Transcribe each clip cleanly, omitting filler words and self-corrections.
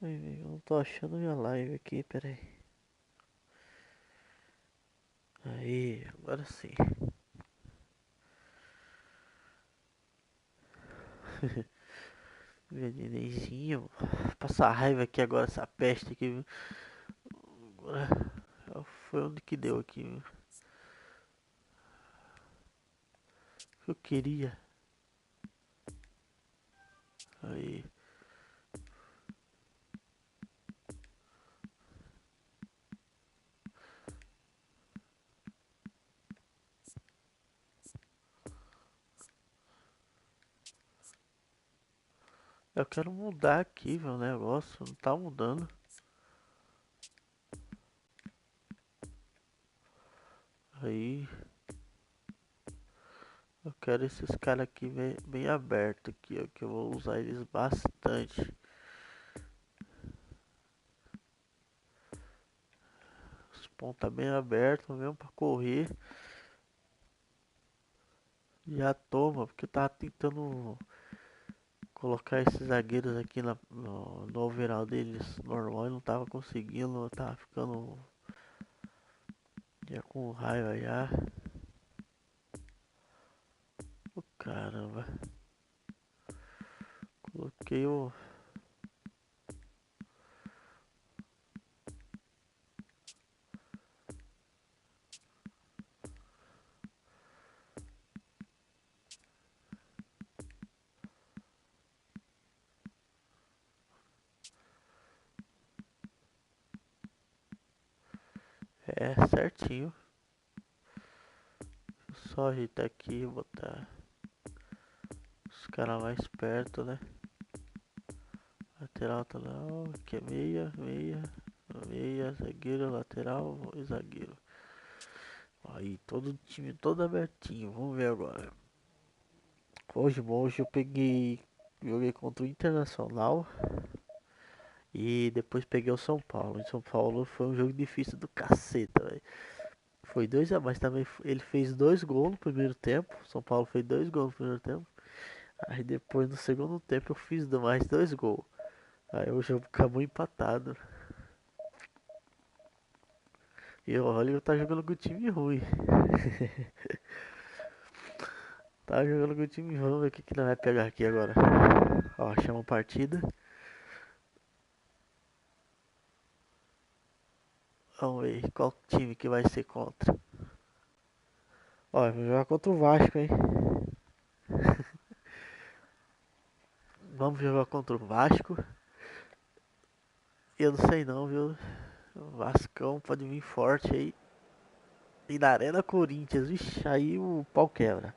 Ai, velho, eu não tô achando minha live aqui, pera aí. Aí, agora sim. Meu nenenzinho. Passar raiva aqui agora, essa peste aqui, viu? Agora foi onde que deu aqui, viu? O que eu queria. Aí. Eu quero mudar aqui, meu negócio. Não tá mudando. Aí. Eu quero esses caras aqui bem abertos aqui, ó. Que eu vou usar eles bastante. Os pontos bem abertos mesmo pra correr. Já toma, porque eu tava tentando colocar esses zagueiros aqui no overall deles normal e não tava conseguindo, eu tava ficando já com raiva já. Oh, caramba, coloquei o. É certinho. Só ajeitar aqui, botar os caras mais perto, né? Lateral tá lá, aqui é meia, zagueiro, lateral e zagueiro. Aí todo time todo abertinho, vamos ver agora. Hoje eu joguei contra o Internacional e depois peguei o São Paulo. Em São Paulo foi um jogo difícil do caceta, velho. Foi 2 a mais também. Ele fez 2 gols no primeiro tempo. São Paulo fez 2 gols no primeiro tempo. Aí depois no segundo tempo eu fiz mais 2 gols. Aí o jogo acabou empatado. E olha, eu tava jogando com o time ruim. Tava jogando com o time ruim. Vamos ver o que nós vai pegar aqui agora. Ó, chama partida. Vamos ver qual time que vai ser contra. Ó, eu vou jogar contra o Vasco, hein? Vamos jogar contra o Vasco. Eu não sei não, viu? O Vascão pode vir forte aí. E na Arena Corinthians, vixi, aí o pau quebra.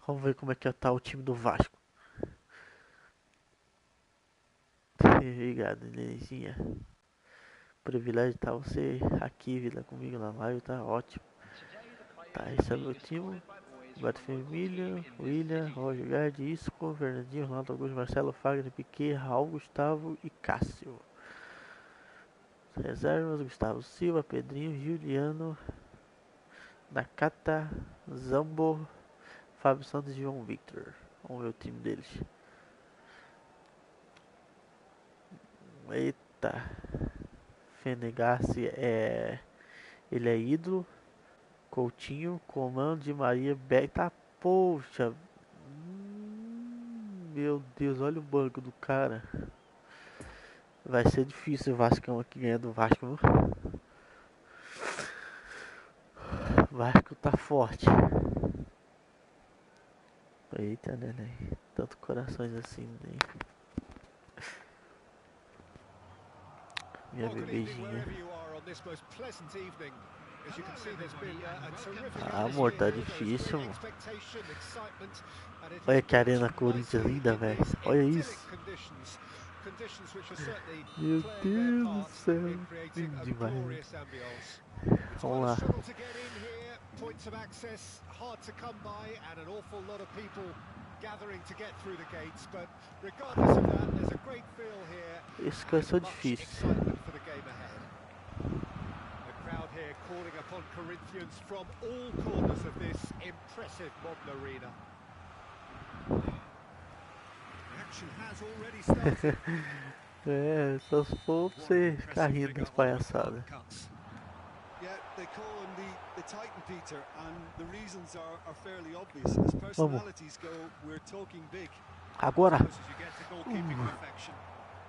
Vamos ver como é que tá o time do Vasco. Obrigado, Nenezinha. Privilégio estar você aqui, vida, comigo na live, tá ótimo. Tá, esse é o meu time. Beto Família, William, Roger Gard, Isco, Fernandinho, Ronaldo Augusto, Marcelo, Fagner, Piquet, Raul, Gustavo e Cássio. Reservas: Gustavo Silva, Pedrinho, Juliano, Nakata, Zambo, Fábio Santos e João Victor. Vamos ver o time deles. Eita. Fenegassi ele é ídolo. Coutinho, Comando de Maria, Beta. Poxa. Meu Deus, olha o banco do cara. Vai ser difícil o Vascão aqui ganhar do Vasco, viu? O Vasco tá forte. Eita, neném. Tanto corações assim, neném. Minha bebezinha. Ah, amor, tá difícil, mano. Olha que Arena Corinthians linda, velho. Olha isso. Meu Deus do céu. Lindo demais. Vamos lá. Isso que vai ser difícil. here calling upon Corinthians from all corners of this impressive modern arena. The action has already started. É, só se for pra você ficar rindo das palhaçadas. Yeah, they call him the Titan, Peter, and the reasons are fairly obvious. As personalities go, we're talking big. Agora!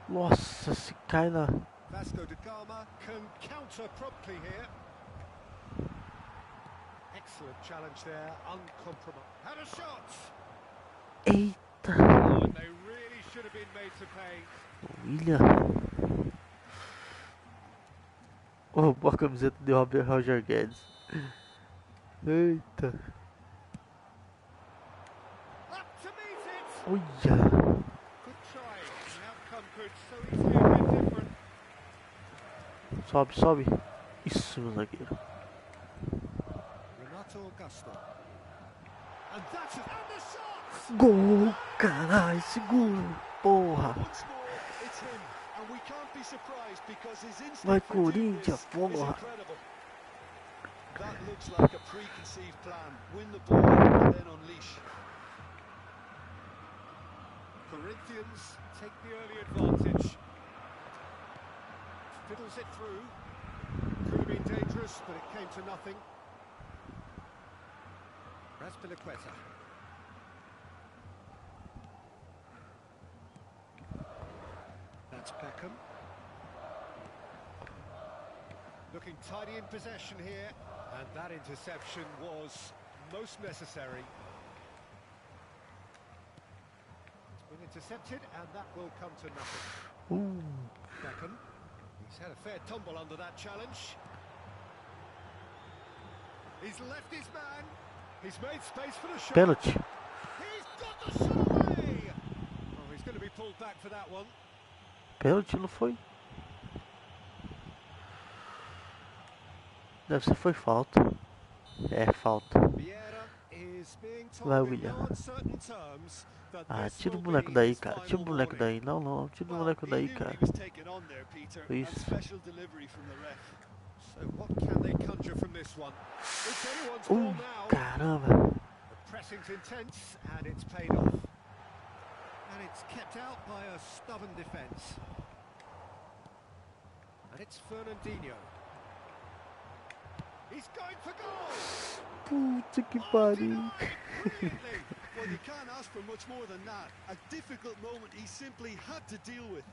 Nossa, se cai na... Vasco da Gama can counter promptly here. Excellent challenge there, uncompromised. Had a shot! Eita! Oh, and they really should have been made to pay. William. Oh, boa camiseta de Roger Guedes. Eita. Olha. Good try. The outcome could so easily have been different. Sobe, sobe. Isso, meu zagueiro. Renato Augusto. And that's it. And the shot! Gol, caralho, seguro. Porra. Vai, Corinthians, porra. That looks like a preconceived plan. Win the ball and then unleash. Corinthians take the early advantage. Fiddles it through. Could have been dangerous, but it came to nothing. Raspilicueta. That's Beckham. Looking tidy in possession here, and that interception was most necessary. It's been intercepted, and that will come to nothing. Beckham. He's had a fair tumble under that challenge. He's left his man. He's made space for the shot. Penalty. He's got the shot away. Oh, he's going to be pulled back for that one. Pênalti não foi? Deve ser foi falta. É falta. Vai, William. Ah, tira o moleque daí, cara. Tira o moleque daí. Não, não. Tira o moleque daí, cara. Isso. Caramba. Pressing's intense and it's paid off. And it's kept out by a stubborn defence. And it's Fernandinho. He's going for goal! Puta que pariu. Well, you can't ask for much more than that. A difficult moment he simply had to deal with.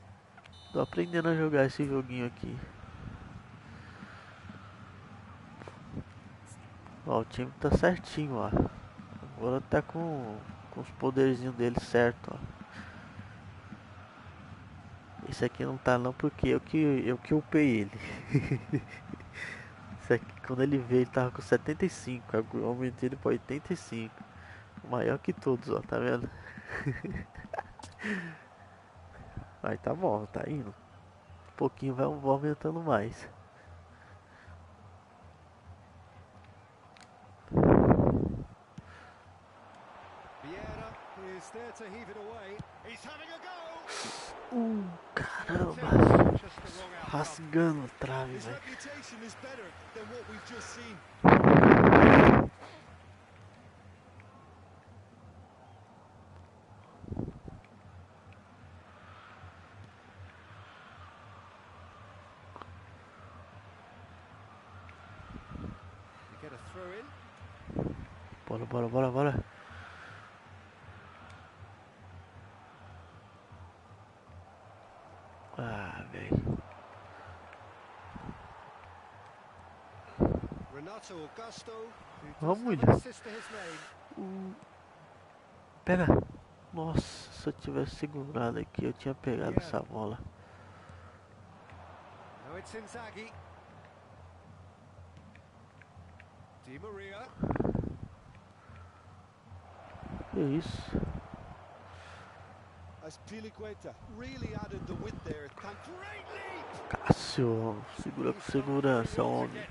Tô aprendendo a jogar esse joguinho aqui. Ó, o time tá certinho, ó. Agora tá com os poderzinhos dele certo, ó. Esse aqui não tá não porque eu que upei ele. Esse aqui, quando ele veio, ele tava com 75. Eu aumentei ele pra 85. Maior que todos, ó, tá vendo? Aí tá bom, tá indo. Um pouquinho vai aumentando mais. Caramba! Rasgando a trave, velho. Bora, bora, bora, bora. Ah, velho. Vamos, William. Pega. Nossa, se eu tivesse segurado aqui, eu tinha pegado essa bola. Que isso? Cássio, segura com segurança, homem.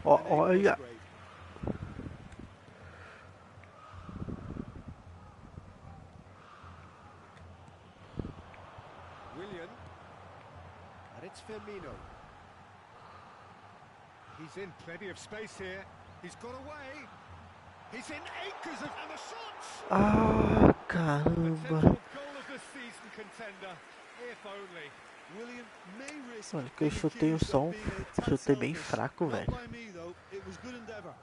Ó, olha. That's Firmino. He's in plenty of space here. He's got away. He's in acres of and the shots. Ah, caramba. Potential goal of the season contender. If only. William may risk Mano, que eu being chutei o accused som, of being a tad chutei bem selfish. fraco, Not velho. by me though. It was good endeavor.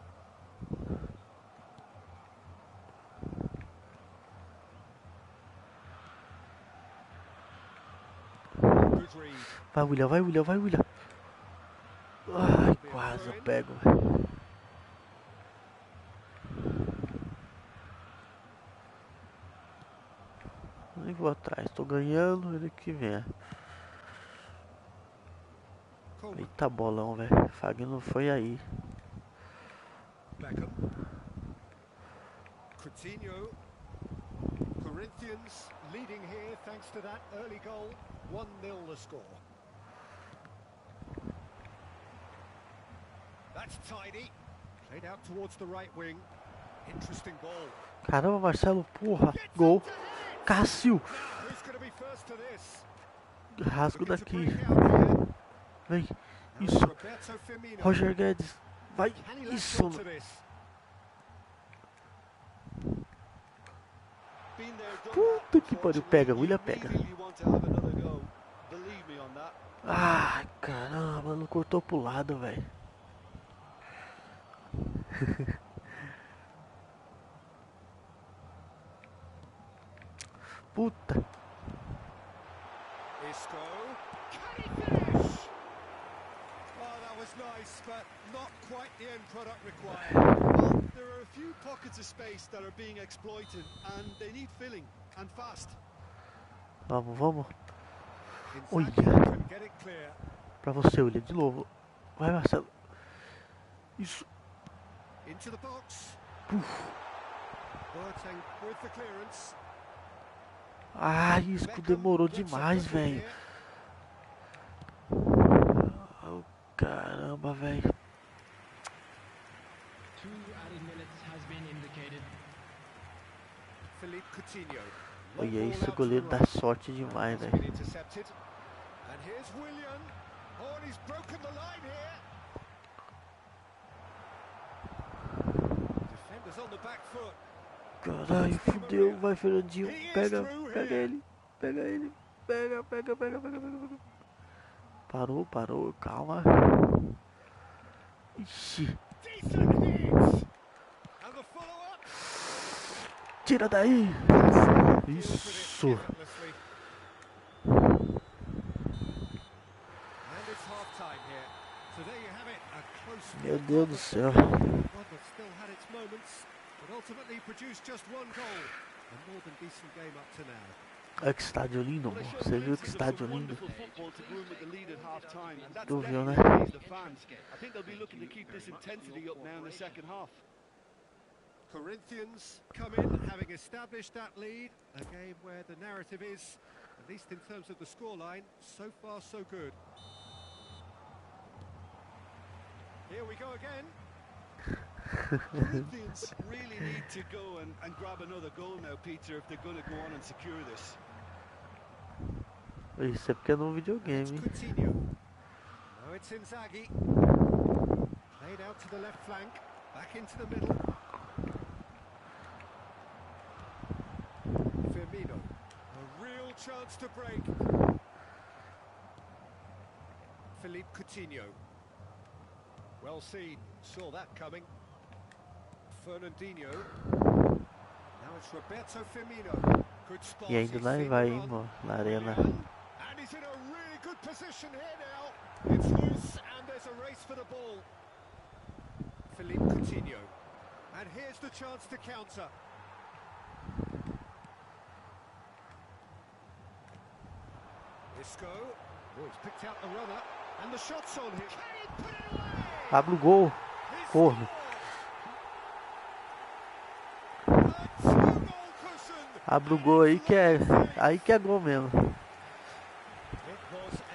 Good read. Vai, William, vai, William, vai, William. Ai, quase eu pego, velho. Nem vou atrás, tô ganhando, ele que vem. Coleman. Eita bolão, velho. Fagner foi aí. Beckham. Coutinho. Corinthians leading here thanks to that early goal. 1-0 the score. That's tidy. Played out towards the right wing. Interesting ball. Caramba, Marcelo, porra. Gol. Cássio. Now, who's going to be first to this? Rasgo Looking to daqui. break out here. Vem. Now it's Isso. Roberto Firmino. Roger Guedes. Vai. Can he latch Isso. onto this? Been there, done Puta that, que pariu. Pega, unfortunately. William You pega. really want to have another go. Believe me on that. Ai, caramba, não cortou pro lado, velho. Puta. Isco. Can he finish? Oh, that was nice, but not quite the end product required. Well, there are a few pockets of space that are being exploited, and they need filling, and fast. Vamos, vamos. Olha. Inzaghi can get it clear. Pra você, William, de novo. Vai, Marcelo. Isso. Into the box. Puf. Boateng with the clearance. Ah, isso Beckham demorou gets a demais, footing velho. here. Oh, caramba, velho. 2 added minutes has been indicated. Philippe Coutinho. Olha Long isso, ball o out goleiro to dá the right. sorte demais, Has been velho. intercepted. And here's William. Oh, and he's broken the line here. Defenders on the back foot. Caralho, fudeu. Vai, Fernandinho. Pega, pega ele. Pega ele. Pega, pega, pega, pega, pega, pega. Parou, parou. Calma. Ixi. Decent hit. And the follow-up. Tira daí. Deals with it Isso. effortlessly. And it's half-time here. So there you have it, a close Meu Deus do céu. one that still had its moments, but ultimately produced just one goal. A more than decent game up to now. Olha que estádio lindo, amor. Você viu que estádio lindo? Football to Rumo at the lead at half-time, and that's Tu viu, né? definitely pleased the fans. I think they'll be looking to keep this intensity up now in the second half. Corinthians come in having established that lead, a game where the narrative is, at least in terms of the scoreline, so far so good. Here we go again. Corinthians really need to go and grab another goal now, Peter, if they're going to go on and secure this. Isso é porque é num It's videogame. Coutinho. Now it's Inzaghi. Played out to the left flank, back into the middle. Firmino. A real chance to break. Philippe Coutinho. Well seen, saw that coming. Fernandinho. Now it's Roberto Firmino. Good spot. E ainda he's lá seen vai, the run. mano, na arena. And he's in a really good position here now. It's loose and there's a race for the ball. Philippe Coutinho. And here's the chance to counter. Isco. Oh, he's picked out the runner. And the shot's on him. Can he put it away? Abre o gol. He Corno. scored. A two-goal cushion. Abre o gol aí que é. Aí que é gol mesmo. It was a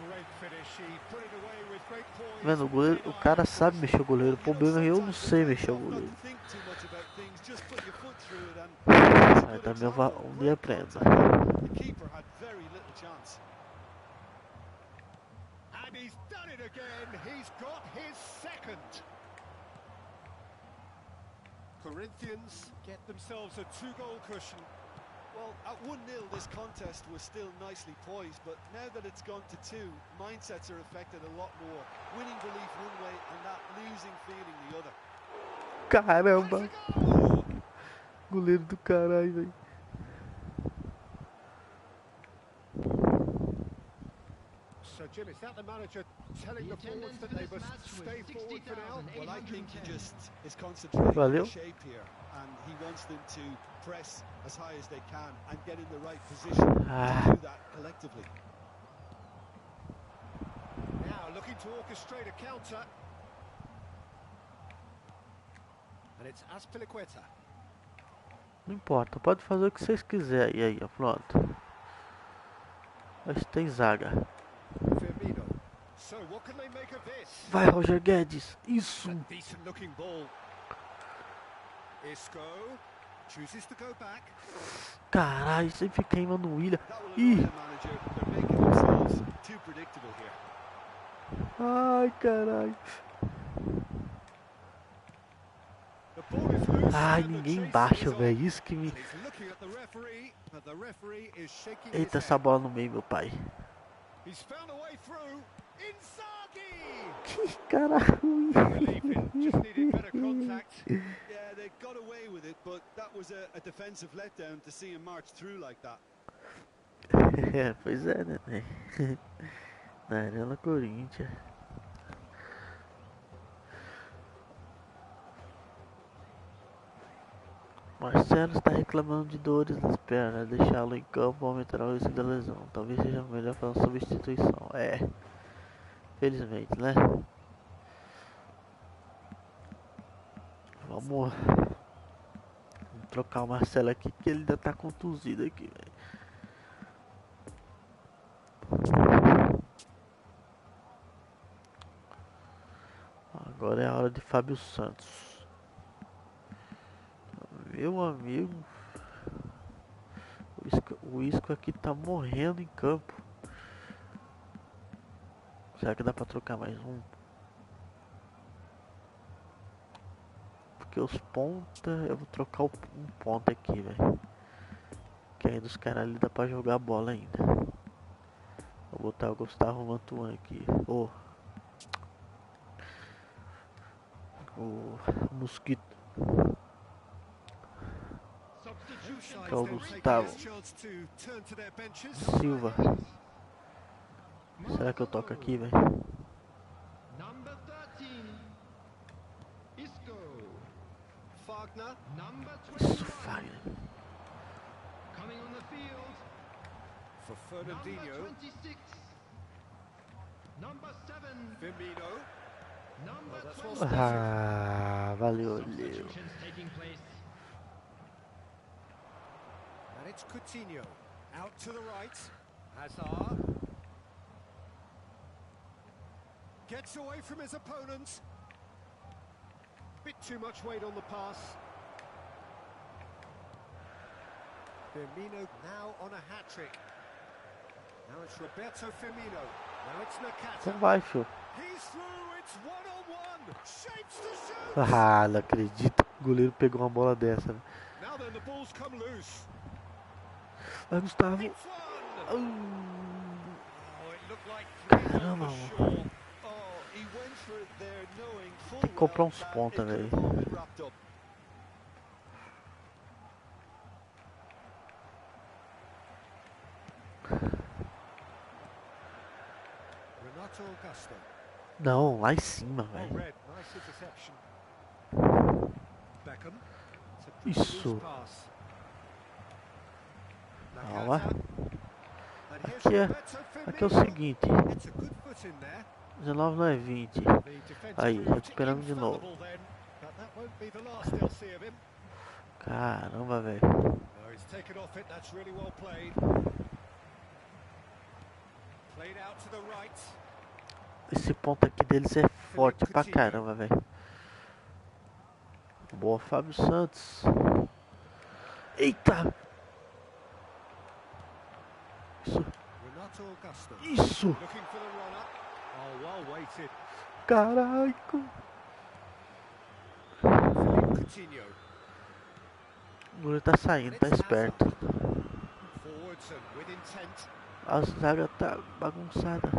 great finish. He put it away with great poise. Mano, o goleiro, o cara sabe mexer o goleiro. O problema é eu não sei mexer o goleiro. Aí também um dia aprenda. The keeper had very little chance. wide again. He's got his second. Corinthians get themselves a 2-goal cushion. Well, at 1-0, this contest was still nicely poised, but now that it's gone to 2, mindsets are affected a lot more. Winning belief one way and that losing feeling the other. Caramba! Has a goal! Goleiro do caralho, velho. So, Jim, is that the manager telling the forwards that they must stay forward for now? Well, I think he just is concentrating on Valeu. the shape here, and he wants them to press as high as they can and get in the right position to do that collectively. Now looking to orchestrate a counter. And it's Azpilicueta. Não importa, pode fazer o que vocês quiserem. E aí, ó, pronto. Mas tem zaga. Firmino. So what can they make of this? Vai, Roger Guedes. Isso. A decent looking ball. Isco chooses to go back. Caralho, sempre queimando o William. That will Ih. annoy the manager. They're making themselves too predictable here. Ai, caralho. The ball is loose. Ai, and the ninguém chase embaixo, is on. velho. Isso que me... And he's looking at the referee, but the referee is shaking Eita, his essa head. bola no meio, meu pai. He's found a way through. Inzaghi! Que caralho. Relieving, just needed better contact. Yeah, they got away with it, but that was a defensive letdown to see him march through like that. É, pois é, né, velho? Na Arena Corinthians. Marcelo está reclamando de dores nas pernas. Deixá-lo em campo aumentará o risco da lesão. Talvez seja melhor para uma substituição. É, felizmente, né? Vamos trocar o Marcelo aqui, que ele ainda tá contusido aqui, velho. Agora é a hora de Fábio Santos. Meu amigo, o Isco aqui tá morrendo em campo. Será que dá pra trocar mais um? Porque os ponta, eu vou trocar um ponta aqui, velho. Que aí dos caras ali dá pra jogar a bola ainda. Vou botar o Gustavo Mantuan aqui. O Mosquito. Que é o Gustavo Silva. Será que eu toco aqui, velho? Number 13, Isco. Fagner. Number Isso, 21, Fagner. coming on the field. For Number Fernandinho. 26, number 7, Firmino. number that's 20. well Ah, valeu, Leo. Substitutions taking place. And it's Coutinho. Out to the right. Hazard. Gets away from his opponent. Bit too much weight on the pass. Firmino now on a hat-trick. Now it's Roberto Firmino. Now it's Nakata. Então vai, filho. He's through, it's one-on-one. Shapes to shoot. Ah, não acredito que o goleiro pegou uma bola dessa, né? Now then, the ball's come loose. Vai, Gustavo. It's one. Oh, it looked like Caramba, for sure. Oh, he went for it there knowing full Tem que comprar well uns that ponta, it could velho. have all been wrapped up. Renato Augusto. Não, lá em cima, Oh, velho. red, nice interception. Beckham. Isso. Loose pass. Calma. Nakata. And here's Aqui é, Roberto aqui é o Firmino. seguinte. Gets a good foot in there. 19 não é 20. The defensive Aí, route recuperando de novo. infallible then, but that won't be the last they'll see of him. Caramba, velho. No, he's taken off it, that's really well played. Played out to the right. Esse ponto aqui deles é forte pra caramba, velho. Boa, Fábio Santos. Eita! Isso, Renato Augusto. isso! Looking for the run-up. Oh, well weighted. Caraca. Coutinho. O goleiro tá saindo, tá esperto. Forwards and with intent. A zaga tá bagunçada.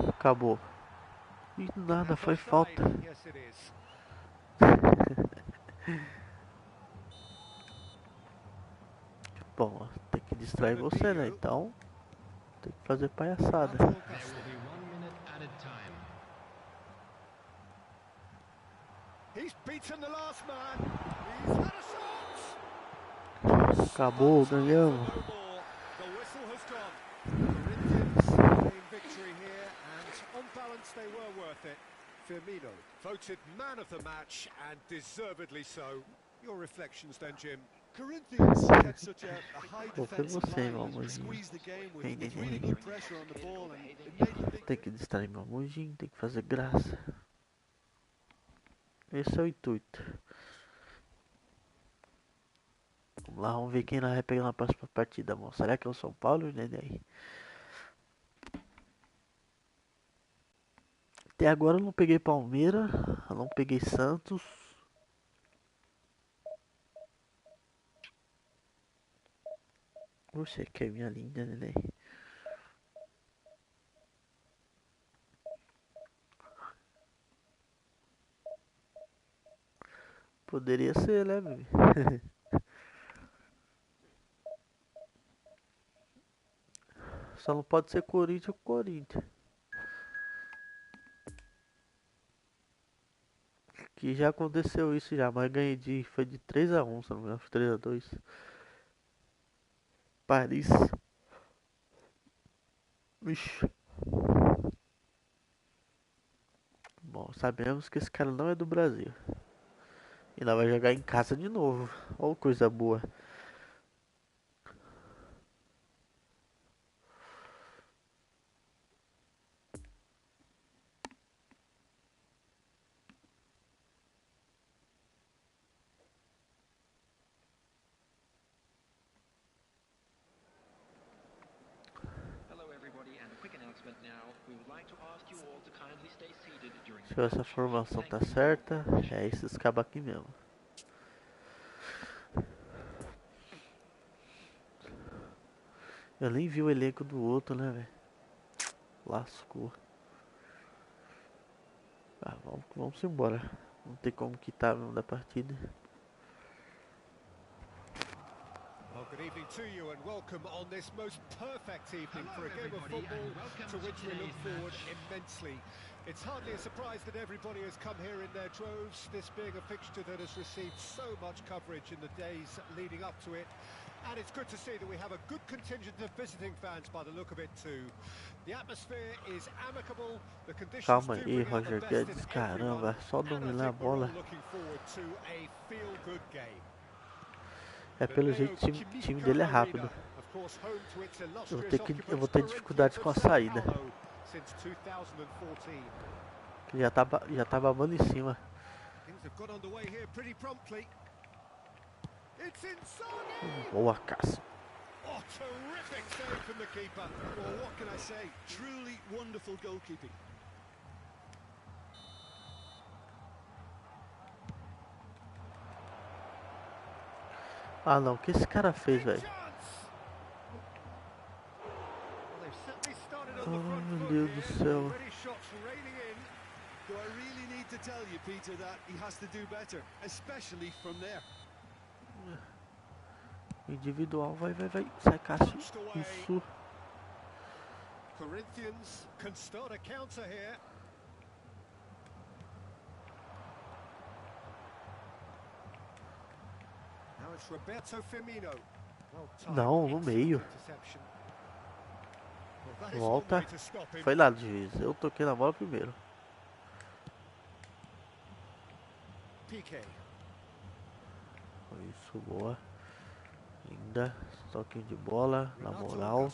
Acabou. E nada, foi falta. Yes, it is. Bom, tem que distrair você, né? Então, tem que fazer palhaçada. There will be 1 minute added time. He's beaten the last man. He's had a shot. Acabou, ganhamos. No more. The whistle has gone. Corinthians claim victory here, and on balance, they were worth it. Firmino voted man of the match, and deservedly so. Your reflections then, Jim? Corinthians kept such a high Vou com defensive você, line meu and amorzinho. squeezed the game with really good pressure on the ball, and it made you think. Tem que distrair meu amorzinho, tem que fazer graça. Esse é o intuito. Vamos lá, vamos ver quem nós vai pegar na próxima partida, amor. Será que é o São Paulo, né? Daí? Até agora eu não peguei Palmeiras, eu não peguei Santos. Você que é minha linda, neném. Poderia ser, né, bebê? Só não pode ser Corinthians ou Corinthians. Que já aconteceu isso já, mas ganhei foi de 3-1, se não me engano, 3-2. Paris. Ixi. Bom, sabemos que esse cara não é do Brasil. E nós vai jogar em casa de novo. Olha coisa boa. Se essa formação tá certa, é esses cabos aqui mesmo. Eu nem vi o elenco do outro, né, velho? Lascou. Ah, vamos embora. Não tem como quitar mesmo da partida. Well, good evening to you and welcome on this most perfect evening for a game of football to which we look forward immensely. It's hardly a surprise that everybody has come here in their droves, this being a fixture that has received so much coverage in the days leading up to it. And it's good to see that we have a good contingent of visiting fans by the look of it too. The atmosphere is amicable, the conditions Calma do aí, bring out the Roger best Guedes, in caramba, everyone. só And I dominar a think we're bola. all looking forward to a feel-good game. É pelo jeito o time dele é rápido. Eu vou ter dificuldade com a saída. Ele já tá babando em cima. Boa caça. Oh, terrific save from the keeper. Well, what can I say? Truly wonderful goalkeeping. Ah não, o que esse cara fez, velho? Oh meu Deus do céu. Do I really need to tell you, Peter, that he has to do better, especially from there? Individual, vai. Sai, Cássio. Isso. Corinthians can start a counter here. Now it's Roberto Firmino. Não, no meio. Volta. Foi lá, juiz. Eu toquei na bola primeiro. Isso, boa. Linda. Toquinho de bola, na moral.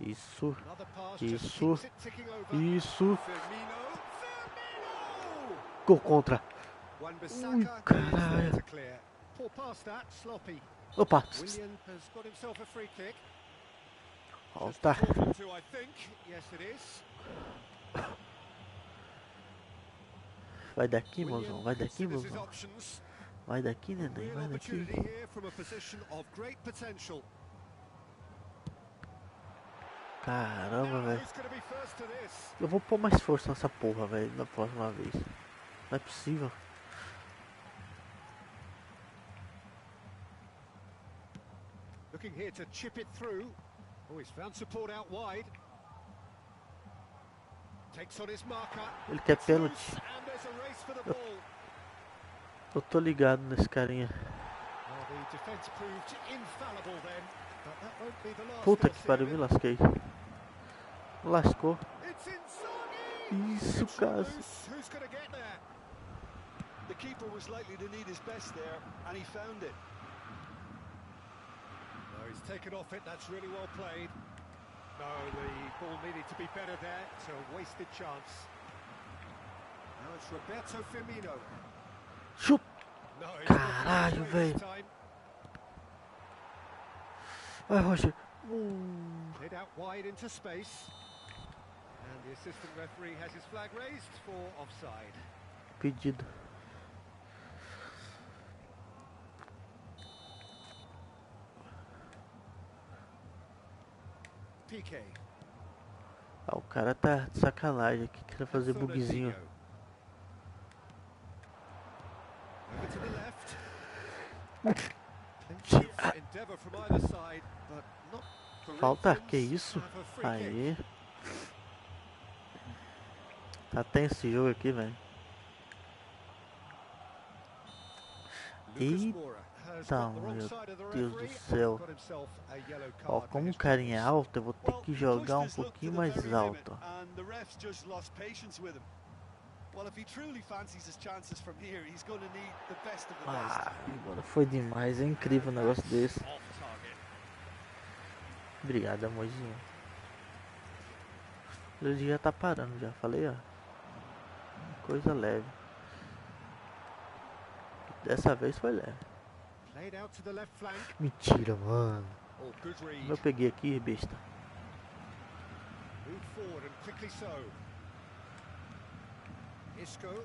Isso. Gol contra. Ui, caralho. Opa. Falta. Quarter to, I think. Yes, it is. Vai daqui, mozão. Vai daqui, Considers his mozão. options. Vai daqui, neném. Real Vai daqui. opportunity here from a position of great potential. Caramba, Now, velho. who's going to be first to this? Eu vou pôr mais força nessa porra, velho. Na próxima vez. Não é possível. Looking here to chip it through. Oh, he's found support out wide. Takes on his marker. Ele quer It's pênalti. loose, and there's a race for the ball. Eu tô ligado nesse carinha. Well, the defence proved infallible then, but that won't be the last Puta they'll que see pariu, of me him. lasquei. Lascou. It's Inzaghi! Isso, It's cara. loose. Who's going to get there? The keeper was likely to need his best there, and he found it. No, he's taken off it. That's really well played. No, the ball needed to be better there. It's a wasted chance. Now it's Roberto Firmino. Chup. No, he's Caralho, not this velho. time. Vai, Roger. Hit out wide into space. And the assistant referee has his flag raised for offside. Pedido. PK. Ah, o cara tá de sacanagem aqui, querendo fazer bugzinho. Over to the left. Plenty of endeavour from either side, but not Falta, Corinthians que isso? have a free kick. Aê. Tá tenso esse jogo aqui, velho. Lucas Eita, Moura has got the wrong meu side of the Deus do referee and céu. got himself a yellow Ó, card for como o his carinha é troubles. alto, eu vou ter Well, que he jogar pushed his luck to pouquinho the mais very alto. limit, and the refs just lost patience with him. Well, if he truly fancies his chances from here, he's going to need the best of the best. Ah, agora foi demais, é incrível um negócio desse. Off target. Obrigado, amorzinho. Ele já tá parando, já falei, ó. Coisa leve. Dessa vez foi leve. Played out to the left flank. Mentira, mano. Oh, good Como read. eu peguei aqui, besta. Moved forward and quickly so. Isco.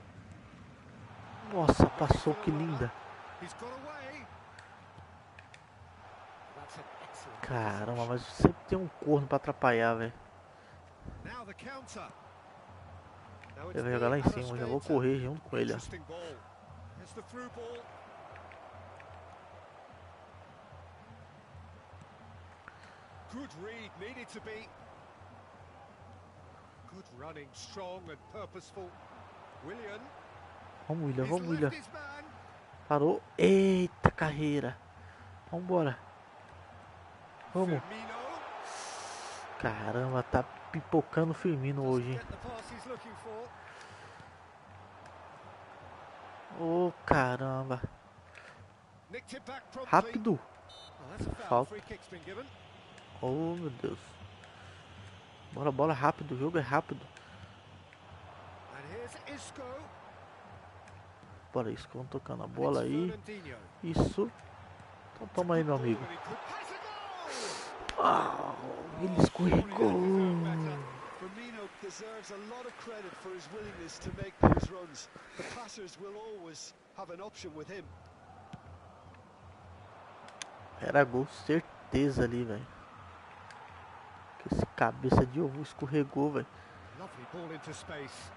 Nossa, passou, que linda. He's got away. That's an excellent Caramba, interception. mas sempre tem um corno pra atrapalhar, velho. Now the counter. Now it's Eu vou jogar lá em the cima, já vou Arrascaeta. correr junto com ele, ó. Interesting ball. Here's the through ball. Good read, needed to be. Good running, strong and purposeful. Willian. Vamos, William, He's vamos, left William. his man. Parou. Eita, carreira. Vambora. Vamos. Firmino. Caramba, tá pipocando o Firmino Doesn't hoje, hein? get the pass he's looking for. Ô, caramba. Nicked it back promptly. Rápido. Oh, that's a foul. Falta. Free kick's been given. Oh, meu Deus. Bora, bola, rápido. O jogo é rápido. And here's Isco. Bora, isso, vamos tocando a And bola it's aí. Fernandinho. Isso. Então toma aí, meu amigo. And he could pass a goal. Ah, ele escorregou. Firmino deserves a lot of credit for his willingness to make those runs. The passers will always have an option with him. Era gol, certeza ali, velho. Que esse cabeça de ovo escorregou, velho. Lovely ball into space.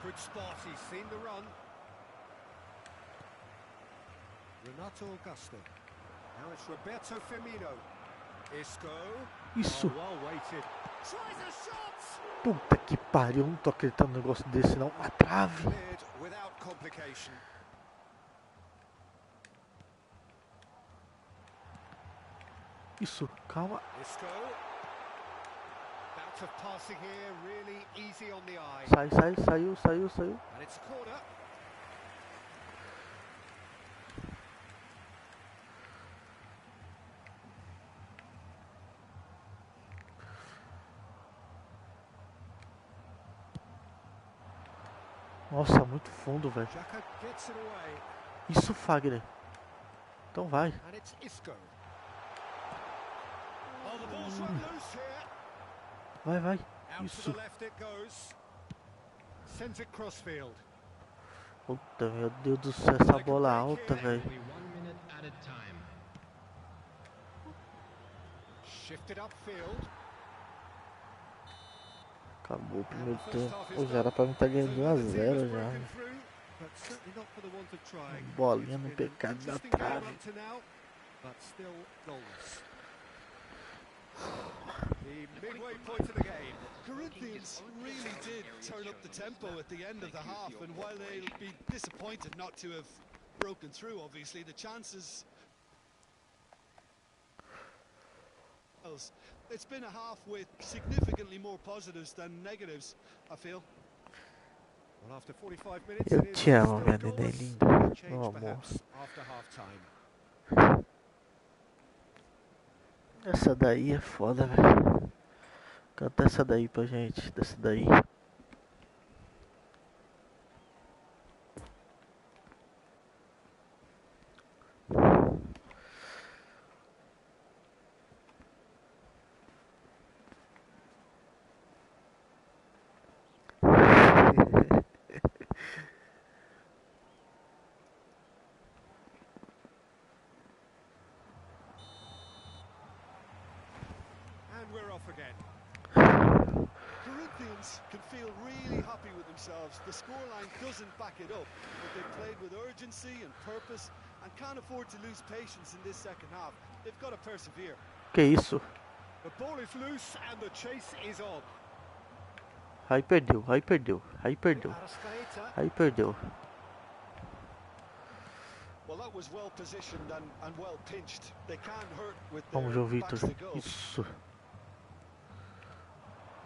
Good spot, he's seen the run. Renato Augusto. Now it's Roberto Firmino. Isco. Isso. Oh, well weighted. Tries a shot. Puta que pariu, eu não tô acreditando num negócio desse não. A trave. Cleared without complication. Isso, calma. Isco. Bout of passing here, really easy on the eye. Saiu. And it's a corner. Nossa, muito fundo, velho. Xhaka gets it away. Isso, Fagner. Então vai. And it's Isco. Oh, the ball's run loose here. Vai, vai. Out to Isso. the left it goes. Sends it crossfield. Puta, meu Deus do céu, essa bola alta, velho. Will be 1 minute added time. Shifted upfield. Acabou o And primeiro the first tempo. half is Pô, já era done. pra mim estar ganhando de 1 a The team 0 has já. broken through, but certainly not for the want of trying. Bolinha It's no been an pecado da interesting game trave. up to now, but still goalless. The midway point of the game. Corinthians really did turn up the tempo at the end of the half, and while they'll be disappointed not to have broken through, obviously, the chances... It's been a half with significantly more positives than negatives, I feel. Well, after 45 minutes, Eu it is te amo, still minha neném goalless. linda. A change Meu amor. perhaps after half-time. Essa daí é foda, velho. Canta essa daí pra gente. Dessa daí. And we're off again. Corinthians can feel really happy with themselves. The scoreline doesn't back it up, but they've played with urgency and purpose and can't afford to lose patience in this second half. They've got to persevere. Que isso? The ball is loose and the chase is on. Aí perdeu, aí perdeu, aí perdeu, Arrascaeta. aí perdeu. Well, that was well positioned and well pinched. They can't hurt with their Vamos, João Vitor. backs to goal. Isso.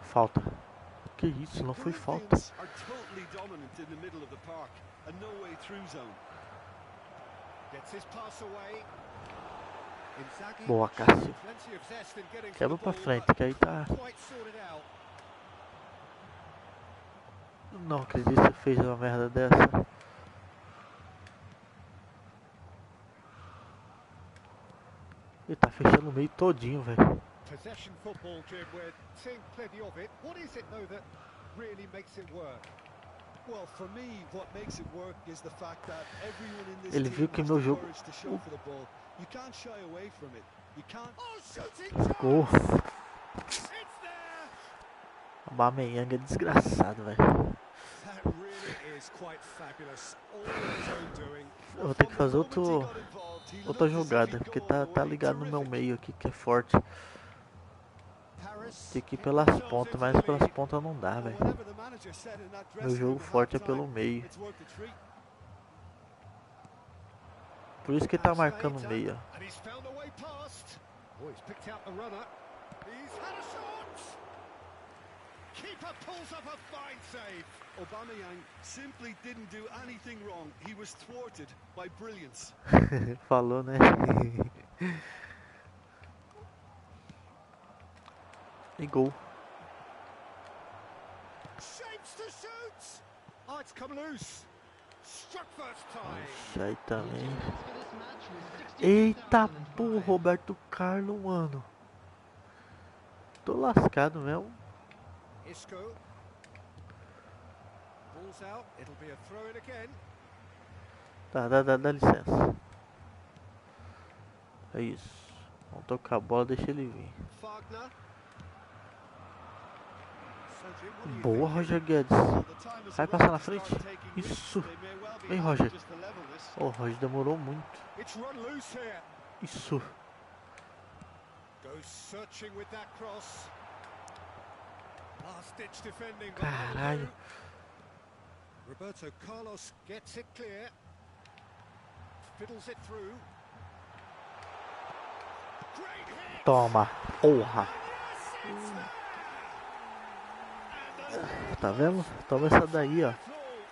Falta. Que isso, não foi falta. Corinthians are totally dominant in the middle of the park, a no way through zone. Gets his pass away. Inzaghi Boa, Cássio. plenty of zest in getting to Quebra the pra ball, frente, but que aí tá... quite sorted out. Não acredito que você fez uma merda dessa. Ele tá fechando o meio todinho, velho. Possession football, Jim, we're seeing plenty of it. What is it, though, that really makes it work? Well, for me, what makes it work is the fact that everyone in this Ele team viu que has meu the jogo... courage to show for the ball. You can't shy away from it. You can't... Oh, shooting Gol. chance! It's there! Aubameyang é desgraçado, velho. That really is quite fabulous. All of his own doing. Eu vou ter que fazer outra jogada, porque tá ligado no meu meio aqui, que é forte. Tem que ir pelas pontas, mas pelas pontas não dá, velho. Meu jogo forte é pelo meio. Por isso que ele tá marcando o meio, ó. And he's found a way past. Oh, he's picked out the runner. He's had a shot. Keeper pulls up a fine save. Aubameyang simply didn't do anything wrong. He was thwarted by brilliance. Falou, né? E gol. Shapes to shoot. Oh, it's come loose. Struck first time. Isso aí também. Eita porra, Roberto Carlos, mano. Tô lascado mesmo. Isco. Ball's out. It'll be a throw in again. Dá licença. É isso. Vamos tocar a bola, deixa ele vir. Fagner. So, Jim, what do you Boa, think? Roger Guedes. Well, the time has Vai passar na arrived to frente. start taking risks. Isso. They may well be Vem, happy Roger. just to level this. Ô, Roger demorou muito. It's run loose here. Isso. Goes searching with that cross. Last ditch defending. but Caralho. that'll do. Roberto Carlos gets it clear. Fiddles it through. Great hit. Toma. Porra. Yes, it's there. And the Tá vendo? Toma essa daí, ó. floor.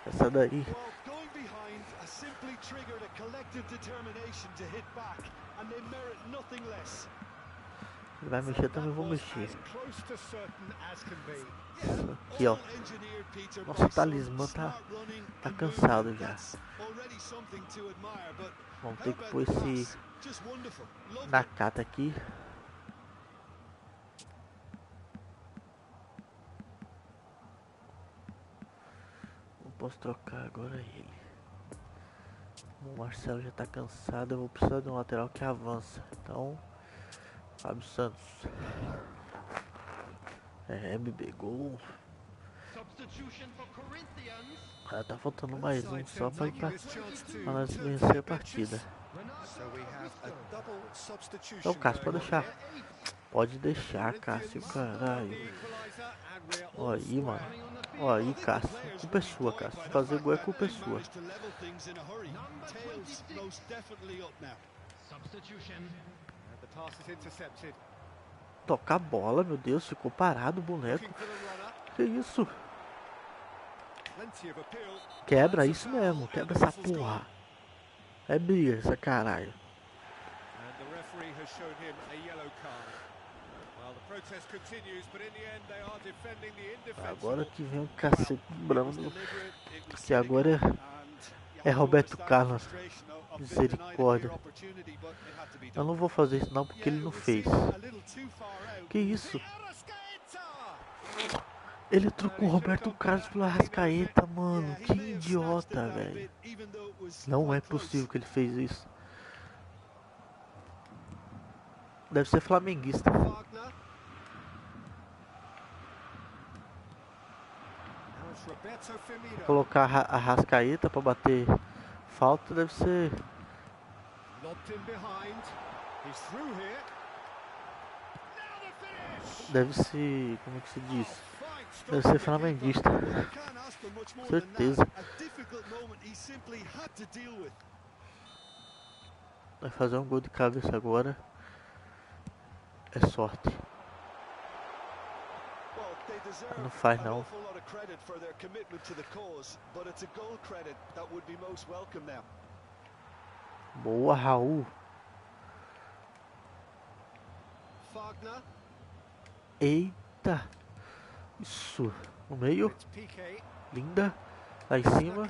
Essa daí. Well, going behind has simply triggered a collective determination to hit back, and they merit nothing less. Ele vai mexer, também vou Was mexer. as close to certain as can be. Aqui, ó. All engineered, Peter, Nossa, by o talismã some tá smart running and cansado movement. já. That's already something to admire, but Vamos how ter que about pôr the esse pass? Just wonderful. Lovely. Nakata aqui. posso trocar agora ele. O Marcelo já tá cansado, eu vou precisar de um lateral que avança. Então, Fábio Santos. BB, gol. Substitution for Corinthians. Tá faltando mais um só pra nós to vencer turn a partida. So we have a double substitution Então, Cássio, pode going on deixar. here. Pode deixar, Cássio, Corinthians caralho. the equaliser, and we're Ó all aí, mano. square. Ó aí, Cássio. A culpa é sua, Cássio. Fazer gol é culpa é sua. Managed to level things in a hurry. Tails most definitely up now. Substitution. And the pass is intercepted. Tocar a bola, meu Deus. Ficou parado o boneco. Looking for the runner. Que isso? Plenty of appeal. Quebra isso mesmo. Quebra essa porra. É briga, essa caralho. And the referee has shown him a yellow card. Well, the protest continues, but in the end they are defending the indefensible. Agora que vem o cacete brando. Que agora é Roberto Carlos. Misericórdia. Eu não vou fazer isso não, porque ele não fez. Que isso? Ele trocou o Roberto Carlos pelo Arrascaeta, mano. Que idiota, velho. Não é possível que ele fez isso. Deve ser flamenguista. Colocar a Arrascaeta pra bater falta deve ser. Deve ser. Como é que se diz? Deve ser flamenguista. Certeza. Vai fazer um gol de cabeça agora. É sorte. Não faz não. Boa, Raul. Eita. Isso. No meio. Linda. Lá em cima.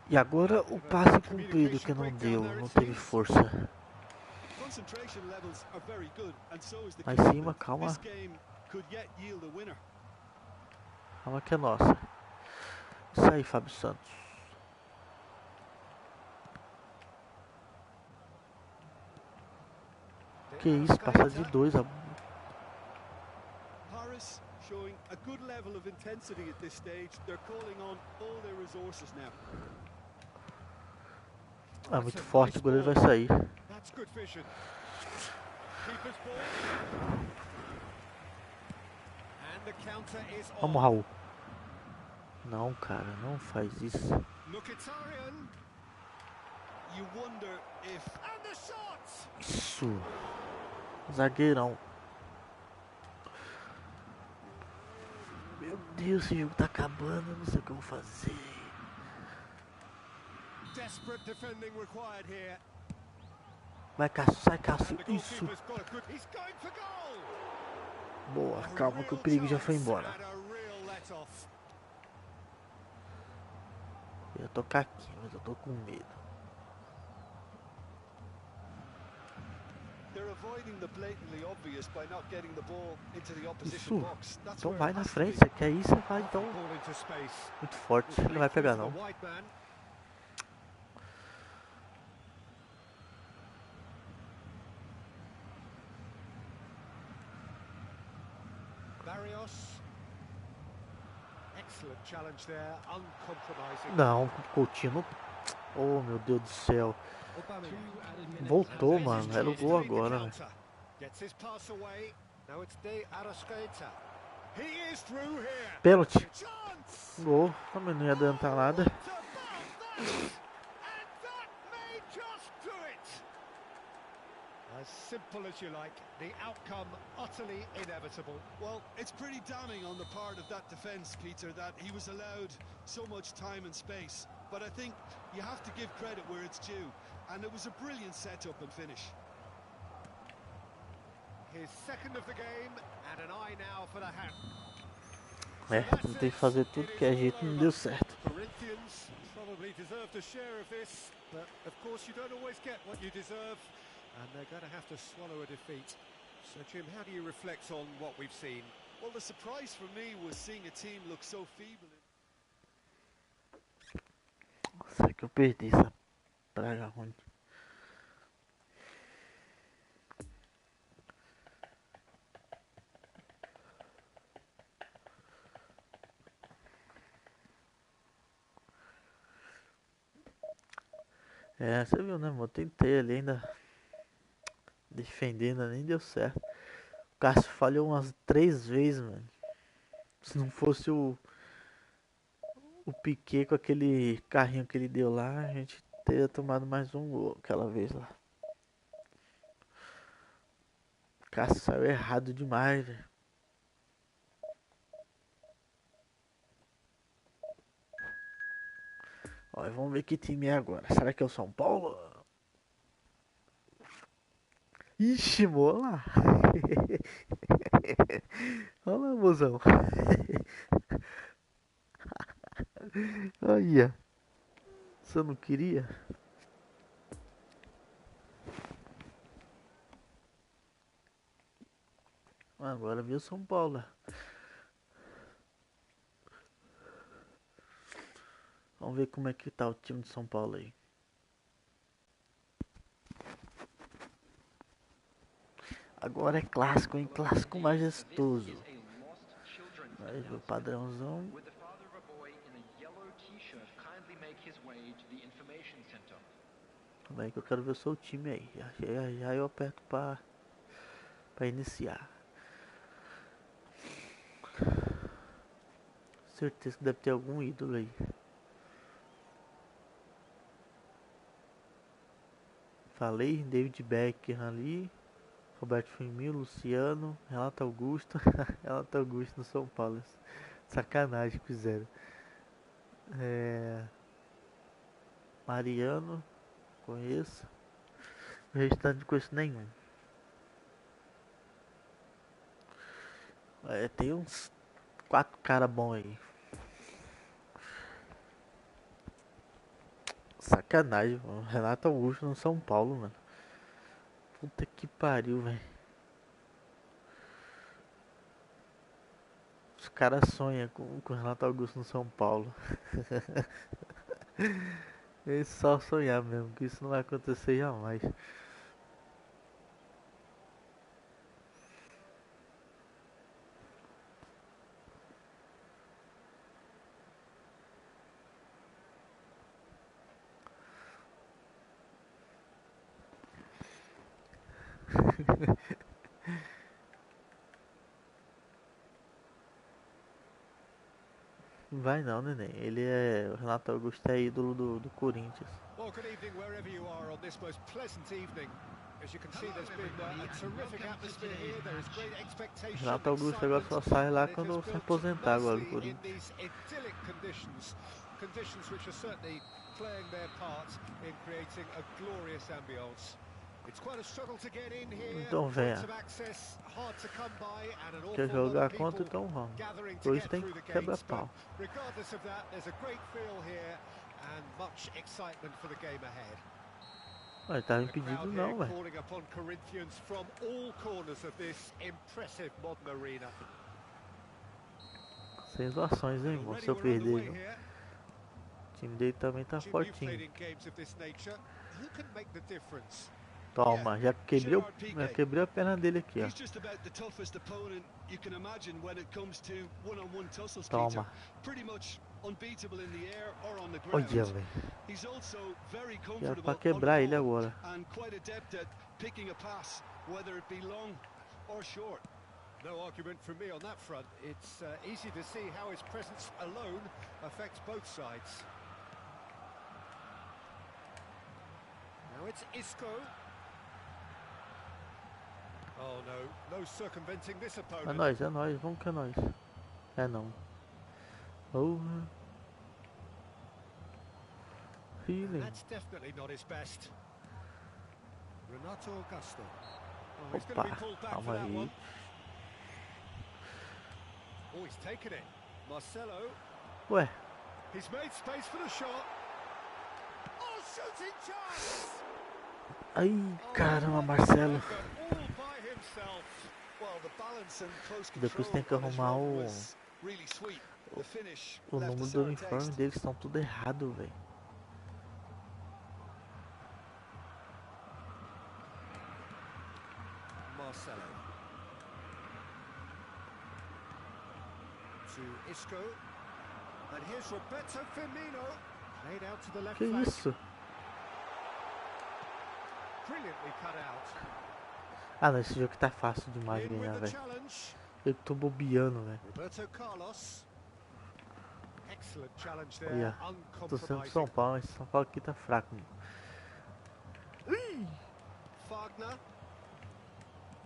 E agora o passe cumprido que não deu. Não teve força. Lá em cima, calma. Calma que é nossa. Isso aí, Fábio Santos. Que isso, passa de 2 a... Showing a good level of intensity at this stage. They're calling on all their resources now. É muito forte, o goleiro vai sair. That's good vision. Keeper's ball. And the counter is on. Vamos, Raul. Não, cara, não faz isso. Mkhitaryan. You wonder if And the shot. Isso. Zagueirão. Meu Deus, esse jogo tá acabando, eu não sei o que eu vou fazer. Desperate defending required here. Vai, Cássio, sai, And Cássio. the Isso. goalkeeper's got a good. He's going for goal. Boa, calma que o perigo já foi embora. And a real let-off. Eu ia tocar aqui, mas eu tô com medo. Isso. Então vai na frente, você quer isso, você vai então. Ball into space. Muito forte, ele não vai pegar não. The wide man. Barrios. Excellent challenge there, uncompromising. Não, Coutinho. Oh, meu Deus do céu. Voltou, mano. Era o gol agora, né? Gets his pass away. Now it's De Arrascaeta. He is through here. Pênalti. Chance. Gol. Também não ia adiantar nada. To bounce that. And that may just do it. As simple as you like, the outcome utterly inevitable. well, it's pretty damning on the part of that defence, Peter, that he was allowed so much time and space. But I think you have to give credit where it's due, and it was a brilliant setup and finish. His second of the game, and an eye now for the hat. Tentei fazer tudo que é jeito, não deu certo. Corinthians probably deserved a share of this, but of course you don't always get what you deserve, and they're going to have to swallow a defeat. So Jim, how do you reflect on what we've seen? Well, the surprise for me was seeing a team look so feeble. que eu perdi essa praga ruim. É, você viu, né, mano? Eu tentei ali ainda defendendo, nem deu certo. O Cássio falhou umas 3 vezes, mano. Se não fosse o Piquet com aquele carrinho que ele deu lá, a gente teria tomado mais um gol aquela vez lá. O Cássio saiu errado demais, velho. Ó, vamos ver que time é agora. Será que é o São Paulo? Ixi, mola. Olha lá, mozão. Olha. Você não queria? Agora viu São Paulo. Vamos ver como é que tá o time de São Paulo aí. Agora é clássico, hein? Clássico majestoso. Aí o padrãozão. Calma aí que eu quero ver o seu time aí. Já eu aperto pra iniciar. Certeza que deve ter algum ídolo aí. Falei, David Beckham ali. Roberto Firmino, Luciano, Renato Augusto. Renato Augusto no São Paulo. Sacanagem que fizeram. Mariano, conheço. O restante não conheço nenhum. Tem uns 4 cara bom aí. Sacanagem, mano. Renato Augusto no São Paulo, mano. Puta que pariu, velho. Os caras sonham com o Renato Augusto no São Paulo. É só sonhar mesmo, que isso não vai acontecer jamais. Vai não, neném. O Renato Augusto é ídolo do Corinthians. Well, good evening wherever you are on this most pleasant evening. As you can see, there's been a terrific atmosphere here. There is great expectation, Renato Augusto agora só sai lá and it has quando se built aposentar agora do nicely in Corinthians. these idyllic conditions which are certainly playing their part in creating a glorious ambience. It's quite a struggle to get in here. Então venha. Points of access hard to come by, and an Quer awful lot of jogar people contra, então vamos. gathering to Por get isso tem through que the quebrar gates. But pau. regardless of that, there's a great feel here and much excitement for the game ahead. Mas tá The impedido crowd here não, velho. calling upon Corinthians from all corners of this impressive modern arena. Sem zoações, hein, irmão. Se eu perder, viu? O time dele também tá Jim, you've played fortinho. in games of this nature. Who can make the difference? Toma, já quebrei a perna dele aqui, ó. He's just about the toughest opponent you can imagine when it comes to one-on-one tussles, Toma. Peter. Pretty much unbeatable in the air or on the Olha, ground. velho. He's also very Já comfortable pra on quebrar ele ball agora. and quite adept at picking a pass, whether it be long or short. No argument from me on that front. It's easy to see how his presence alone affects both sides. Now it's Isco. Oh no circumventing this É opponent. nóis, vamos que é nóis. É não. Porra. Feeling. That's definitely not his best. Renato Augusto. Oh, he's going to Opa, be pulled back for calma that aí. one. Oh, he's taken it. Marcelo. Ué, He's made space for the shot. Oh, shooting chance! ai, Oh, caramba, what Marcelo. effort, all by himself. Well, the balance and close Depois control tem que on his arrumar run o was really sweet. The finish número left a do sour uniforme taste. deles, estão tudo errado, velho. Marcelo. To Isco. And here's Roberto Firmino. Laid out to the left Que flank. isso? Brilliantly cut out. Ah, não, esse jogo tá fácil demais de In with ganhar, the velho. challenge. Eu tô bobeando, velho. Roberto Carlos. Excellent challenge there. Olha, tô sendo Uncompromising. São Paulo, mas São Paulo aqui tá fraco, mano. Wagner.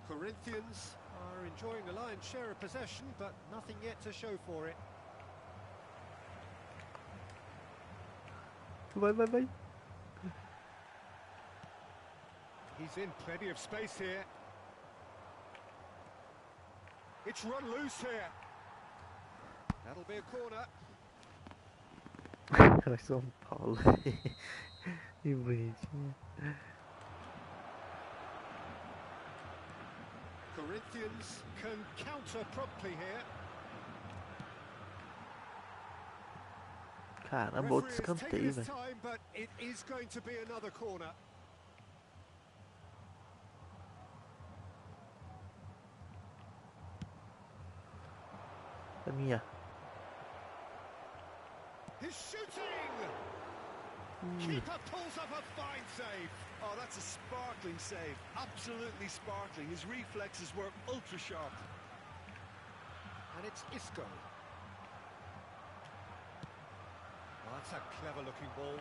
Corinthians are enjoying a lion's share of possession, but nothing yet to show for it. Vai, vai, vai. He's in plenty of space here. It's run loose here. That'll be a corner. Vai São Paulo. Que bonitinho. Corinthians can counter promptly here. Caramba, outro Referee has taken escanteio, his velho. time, but it is going to be another corner. É minha. He's shooting! Keeper pulls up a fine save. Oh, that's a sparkling save. Absolutely sparkling. His reflexes were ultra sharp. And it's Isco. Well, that's a clever-looking ball.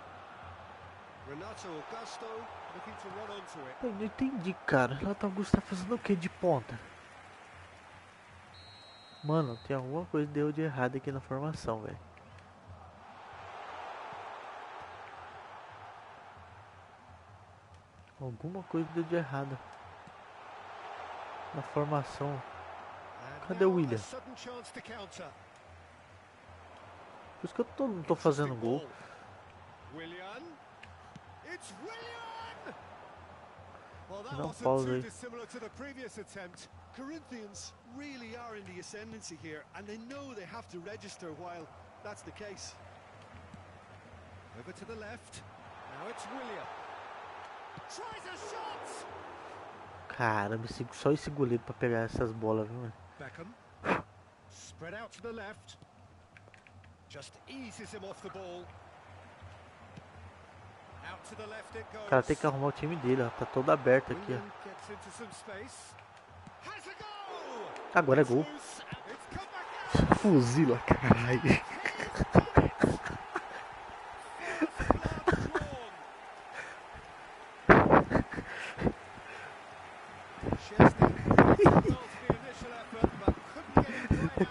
Renato Augusto looking to run onto it. Eu não entendi, cara. Renato Augusto tá fazendo o que de ponta? Mano, tem alguma coisa que deu de errado aqui na formação, velho. Alguma coisa deu de errado na formação. And Cadê o now William? a sudden chance to counter. Por isso que eu não tô fazendo Interesting gol. ball. Willian. It's Willian! Well, that Não, wasn't pausa too aí. dissimilar to the previous attempt. Corinthians really are in the ascendancy here, and they know they have to register while that's the case. Over to the left. Now it's Willian. Tries a shot! Caramba, só esse goleiro pra pegar essas bolas, viu, mano? Beckham. Spread out to the left. Just eases him off the ball. Out to the left it goes. O cara tem que arrumar o time dele, ó. Tá todo aberto aqui, Willian ó. gets into some space. Has a goal! Agora é gol. Loose. It's come back out. Fuzila, caralho.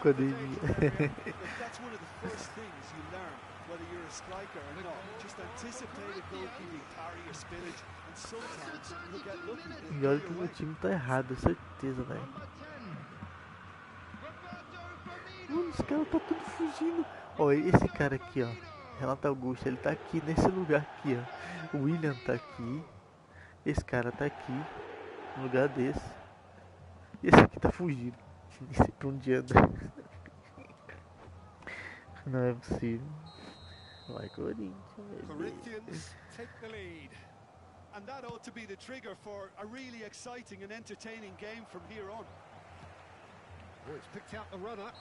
Quando ele... That's one of the first things you learn, whether you're a striker or not. Just anticipate a goalkeeping parry or spillage, and sometimes you'll get lucky. E olha que o meu time tá errado, certeza, velho. Mano, os caras tá tudo fugindo. Ó, esse cara aqui, ó. Renato Augusto, ele tá aqui, nesse lugar aqui, ó. O William tá aqui. Esse cara tá aqui, no lugar desse. E esse aqui tá fugindo. Nem sei pra onde anda. Não é possível. Vai, Corinthians. Corinthians take the lead. And that ought to be the trigger for a really exciting and entertaining game from here on. Oh, it's picked out the runner.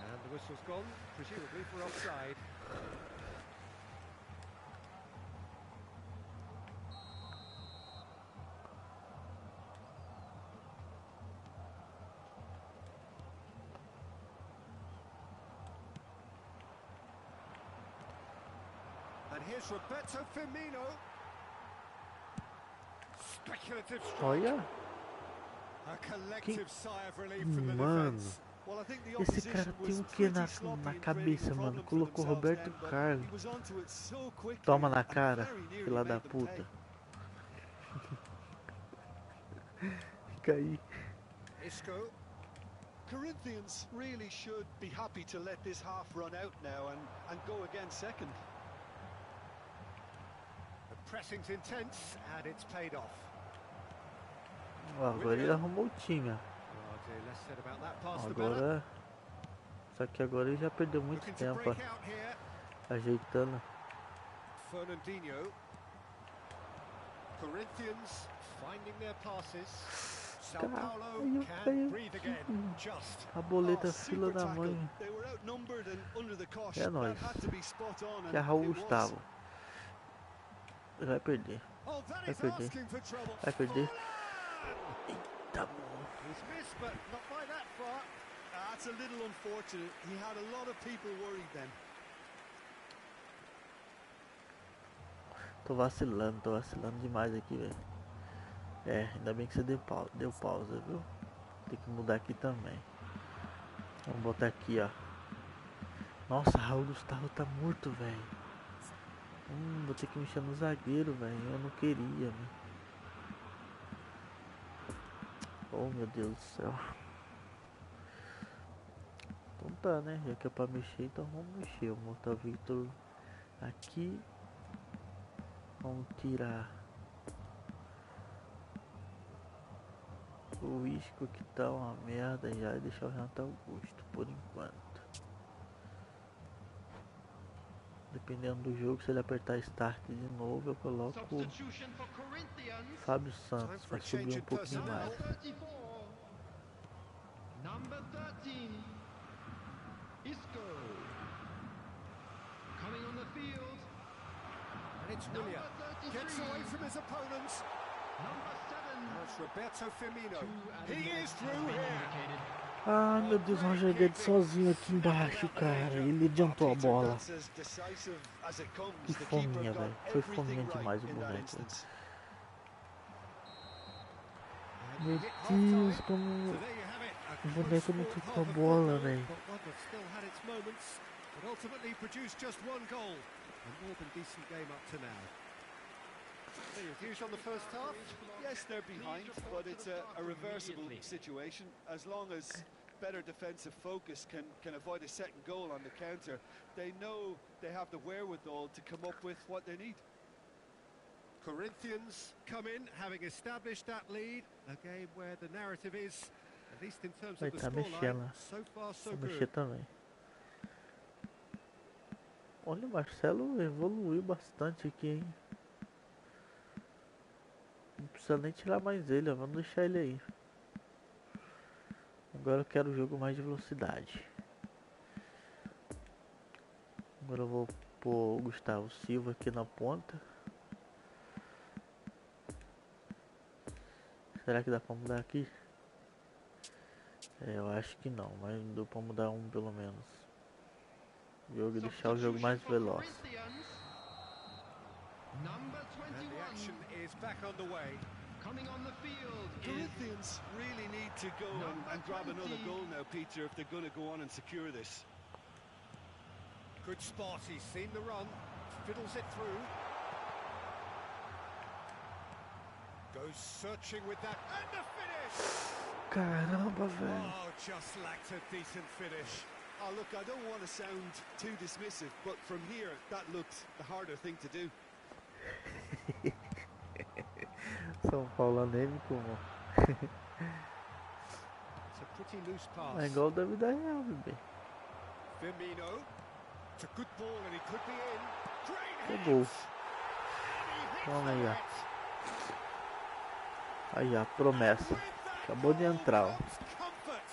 And the whistle's gone, presumably for offside. And here's Roberto Firmino. Speculative strike. Olha, A collective sigh of relief from the mano. defense. Well, I think the Esse opposition cara was tem o que pretty na sloppy in creating cabeça, a mano? problem for Colocou themselves Roberto then, but Carlos. he was onto it so quickly Toma na and cara, very nearly filha da made them puta. pay. Fica aí. Isco. Corinthians really should be happy to let this half run out now and go again second. The pressing's intense and it's paid off. Ó, agora ele arrumou o time, ó. Oh dear, less said about that pass the better. Agora... Só que agora ele já perdeu muito Looking to tempo, break ó. out here. Ajeitando. Fernandinho. Corinthians finding their passes. Sao Paulo Caiu, can caiu. breathe again. Just. A boleta Oh, fila super da tackle. mãe. They were outnumbered and under the cosh. É That nóis. had to be spot on, Que é and Raul it was. Gustavo. Ele vai perder. Oh, that Vai is perder. asking for trouble. Vai perder. Forlan! Eita, mano. He's missed, but not by that far. That's a little unfortunate. He had a lot of people worried then. Tô vacilando demais aqui, velho. É, ainda bem que você deu pausa, viu? Tem que mudar aqui também. Vamos botar aqui, ó. Nossa, Raul Gustavo tá morto, velho. Vou ter que mexer no zagueiro, velho. Eu não queria, velho. Oh, meu Deus do céu. Então tá, né? Já que é pra mexer, então vamos mexer. Vamos botar o Victor aqui. Vamos tirar o Isco, que tá uma merda já, e deixar o Renato Augusto por enquanto. Dependendo do jogo, se ele apertar Start de novo, eu coloco o Substitution for Corinthians. Fábio Santos para subir um pouquinho mais. 34. Number 13. Isco. Coming on the field. And it's Number William. Gets 33. away from his opponents. Number 7. Now it's Roberto Firmino. Two added He minutes is has through been here. indicated. Ah, meu Deus, o Roger Guedes sozinho aqui embaixo, cara. Ele adiantou a bola. Que fominha, velho. Foi fominha demais o boneco. Meu Deus, como So there you have it. o boneco não tocou a bola, velho. But one that still had its moments, but ultimately produced just one goal. A more than decent game up to now. So your views on the first half? Yes, they're behind, but it's a reversible situation. As long as better defensive focus can avoid a second goal on the counter, they know they have the wherewithal to come up with what they need. Corinthians come in, having established that lead. A game where the narrative is, at least in terms Vai of the tá mexendo scoreline, lá. so far so Vou mexer good. também. Olha, o Marcelo evoluiu bastante aqui, hein? Não precisa nem tirar mais ele, ó. Vamos deixar ele aí. Agora eu quero o jogo mais de velocidade. Agora eu vou pôr o Gustavo Silva aqui na ponta. Será que dá pra mudar aqui? É, eu acho que não, mas deu pra mudar um pelo menos. E deixar o jogo mais veloz. Number And the action 21. is back underway. Coming on the field is Corinthians really need to go and grab another goal now, Peter, if they're going to go on and secure this. Good spot, he's seen the run, fiddles it through. Goes searching with that, and the finish! Caramba, velho. Oh, just lacked a decent finish. Oh, look, I don't want to sound too dismissive, but from here, that looked the harder thing to do. São Paulo anêmico, mano. It's a pretty loose É pass. igual da vida real, bebê. Firmino. It's a good ball and he could be in. Great Que hit! gol. And he hits Toma the aí, ó. net. Aí, ó, promessa. With that Acabou de goal entrar, ó. comes comfort.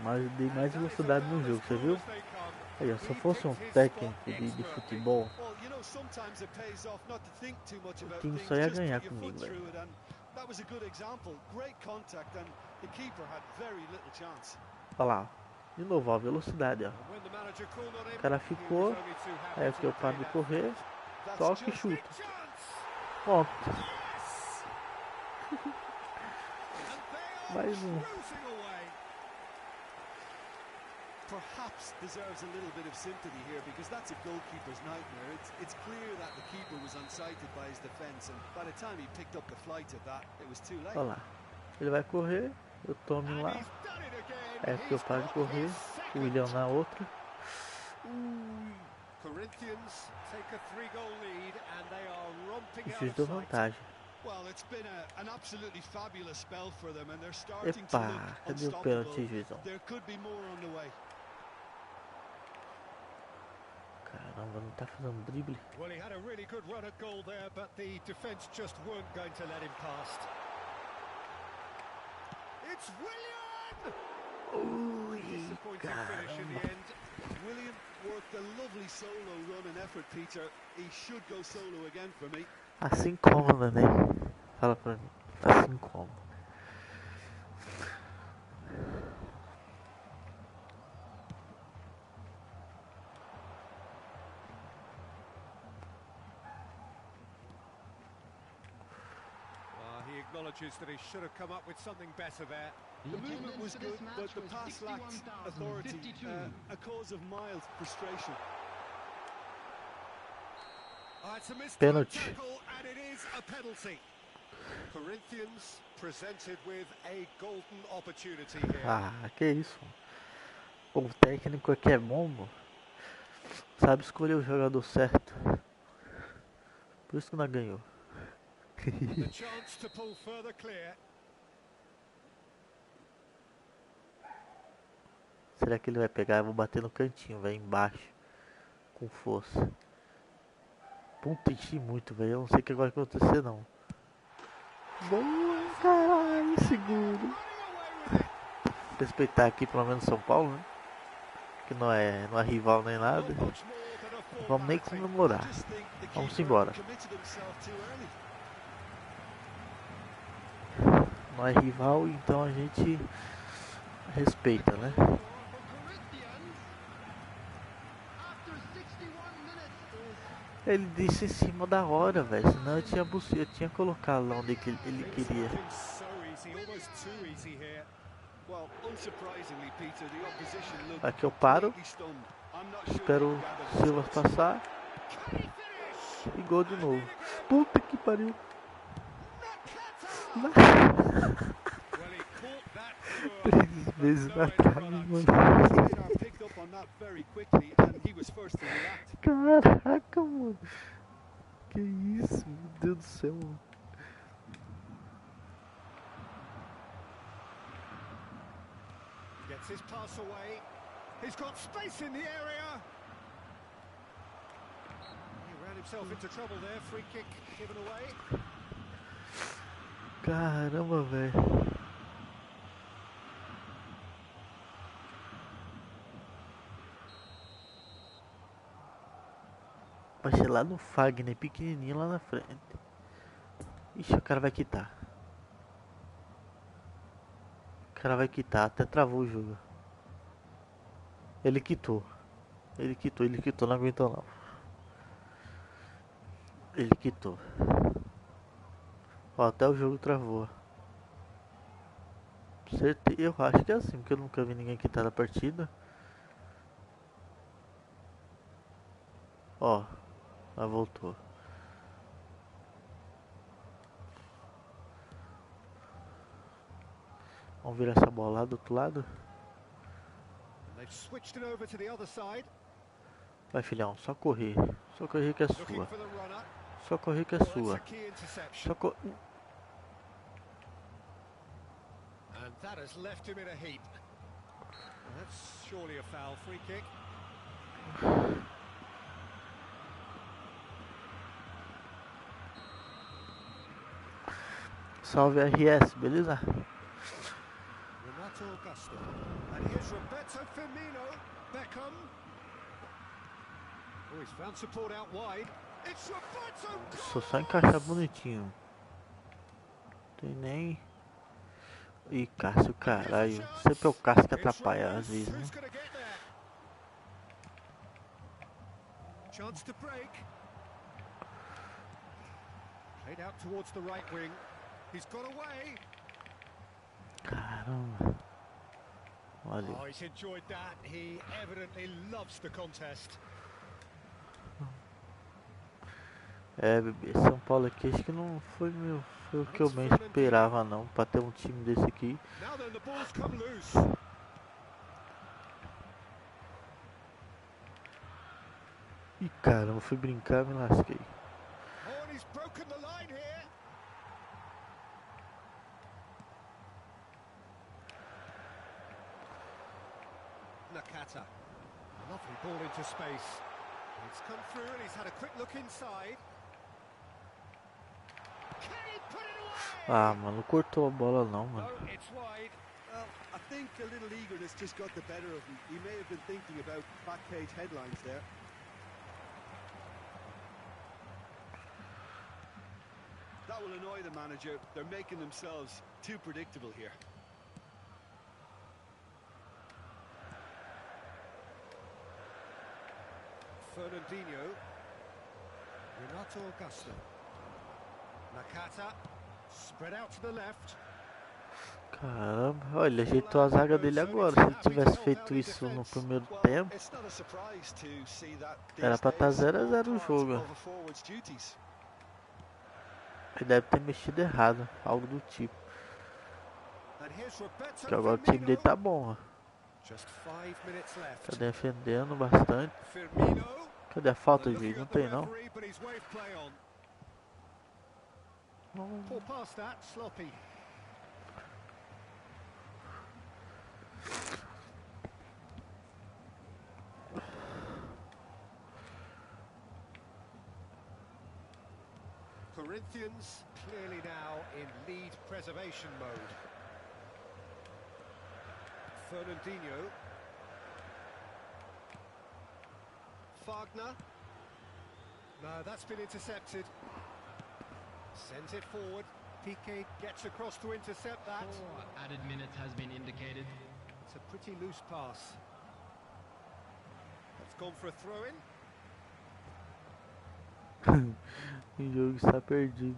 Mas dei mais That is velocidade no about jogo, as você cool viu? as they come. Aí, ó, se eu He fosse um picked his técnico spot de expertly. futebol, Well, you know, sometimes it pays off not to think too much about time things, só ia just ganhar put your comigo, foot velho. through it, and that was a good example. Great contact, and the keeper had very little chance. Olha lá, ó. De novo, ó, velocidade, ó. And when the manager called on him, O cara he ficou, was only too happy aí eu to que eu paro obey de that correr, threat. That's toque e just chuta. Big chance! Ponto. Yes! And they are Mais um. cruising away. Perhaps deserves a little bit of sympathy here, because that's a goalkeeper's nightmare. It's clear that the keeper was unsighted by his defence, and by the time he picked up the flight of that, it was too late. Olha lá. Ele vai correr, eu tomo And lá. he's done it again. É que eu He's paro de got correr. his O second. William na outra. Corinthians take a 3-goal lead and they are O romping out juiz of deu sight. vantagem. Well, it's been an absolutely fabulous spell for them, and they're starting to Epa, look cadê o unstoppable. pênalti, juizão? There could be more on the way. Caramba, não tá fazendo drible. Well, he had a really good run at goal there, but the defence just weren't going to let him past. It's William! Ui, Disappointing finish in the caramba. end. William worked a lovely solo run and effort, Peter. He should go solo again for me. Assim como, né? Fala pra mim. Assim como. He acknowledges that he should have come up with something better there. The movement was good, but the pass lacked authority, a cause of mild frustration. It's a missed Penalty. tackle, and it is a penalty. Corinthians presented with a golden opportunity here. Ah, que isso. O técnico aqui é bom, mano. Sabe escolher o jogador certo. Por isso que nós ganhou. The chance to pull further clear. Será que ele vai pegar? Eu vou bater no cantinho, velho, embaixo. Com força. Puta, enchi muito, velho. Eu não sei o que vai acontecer, não. Boa, caralho, seguro. Respeitar aqui pelo menos São Paulo, né? Que não é rival nem nada. Not much more than a Não vamos nem formality. comemorar. Just think the Vamos keeper embora. committed himself too early. Não é rival, então a gente respeita, né? For Corinthians, after 61 minutes. Ele disse em cima da hora, velho. Senão eu tinha colocado lá onde que ele queria. Things so easy, almost too easy here. Well, unsurprisingly, Peter, the opposition looked Aqui eu paro. completely stunned. I'm not sure Espero they could gather o Silva results. passar. Can he finish? E gol de novo. Puta que pariu. Well, he caught that through. 3 vezes No na end trave, product. mano. Radar picked up on that very quickly, and he was first to react. Caraca, mano. Que isso, meu Deus do céu, mano. Gets his pass away. He's got space in the area. He ran himself into trouble there. Free kick given away. Caramba, velho. Vai ser lá no Fagner, pequenininho lá na frente. Ixi, o cara vai quitar. O cara vai quitar, até travou o jogo. Ele quitou. Ele quitou, não aguentou não. Ele quitou. Ó, até o jogo travou. Certeza, eu acho que é assim, porque eu nunca vi ninguém quitar a partida. Ó, ela voltou. Vamos virar essa bola lá do outro lado. They've switched it over to the other side. Vai, filhão, só correr. Só correr que é Looking sua. for the runner. Só correr que é Well, that's sua. a key interception. Só And that has left him in a heap. That's surely a foul. Free kick. Salve RS, beleza? Renato Augusto. And here's Roberto Firmino. Beckham. Oh, he's found support out wide. It's Roberto. Só encaixar bonitinho. Tem nem. Ih, Cássio, caralho. Sempre é o Cássio que It's atrapalha Ramos. às vezes, né? Who's going to get there? Chance to break. Played out towards the right wing. He's got away. Caramba. Olha. Oh, he's enjoyed that. He evidently loves the contest. É, bebê, São Paulo aqui acho que não foi foi o que eu bem esperava não, pra ter um time desse aqui. Now then, the ball's come loose. Ih, caramba, fui brincar, me lasquei. Oh, and he's broken the line here. Nakata. Lovely ball into space. It's come through and he's had a quick look inside. Can he put it away? Ah, mano, não cortou a bola não, No, mano. it's wide. think a little eagerness just got the better of him. He may have been thinking about back page headlines there. That will annoy the manager. They're making themselves too predictable here. Fernandinho. Renato Augusto. Nakata. Spread out to the left. Caramba, olha, ele ajeitou a zaga dele agora. Se ele tivesse feito isso no primeiro tempo, era pra estar 0 a 0 o jogo. Ele deve ter mexido errado, algo do tipo. Que agora o time dele tá bom, ó. Tá defendendo bastante. Cadê a falta, juiz? Não tem, não. Corinthians clearly now in lead preservation mode. Fernandinho. Wagner. No, that's been intercepted. Sends it forward. Piqué gets across to intercept that. 4 added minutes has been indicated. It's a pretty loose pass. That's gone for a throw-in. O jogo está perdido.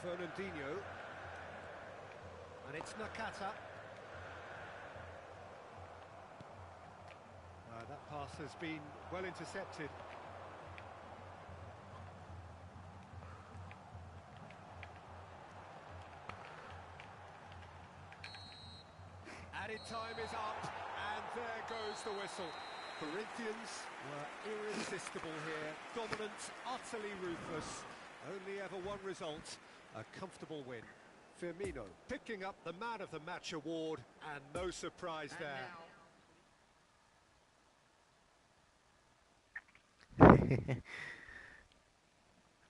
Fernandinho. And it's Nakata. That pass has been well intercepted. Added time is up, and there goes the whistle. Corinthians were irresistible here, dominant, utterly ruthless. Only ever one result, a comfortable win. Firmino picking up the Man of the Match award, and no surprise there.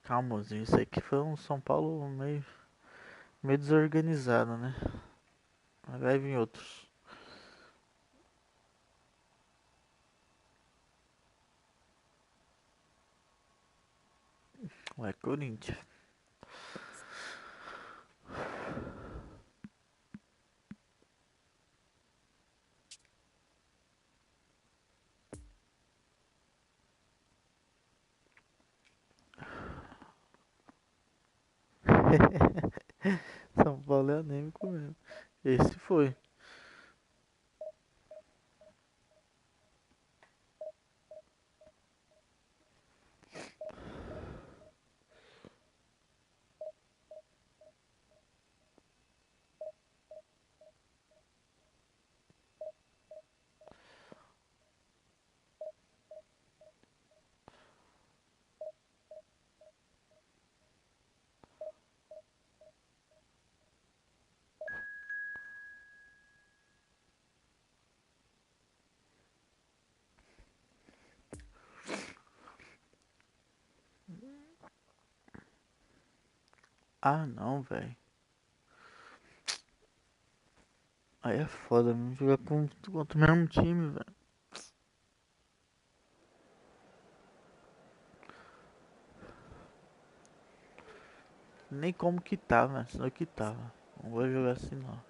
Calmazinho, isso aqui foi um São Paulo meio desorganizado, né? Mas vai vir outros. Vai, Corinthians. São Paulo é anêmico mesmo. Esse foi. Ah, não, velho. Aí é foda, mesmo jogar contra o mesmo time, velho. Nem como que tava, senão que tava. Não vou jogar assim, não.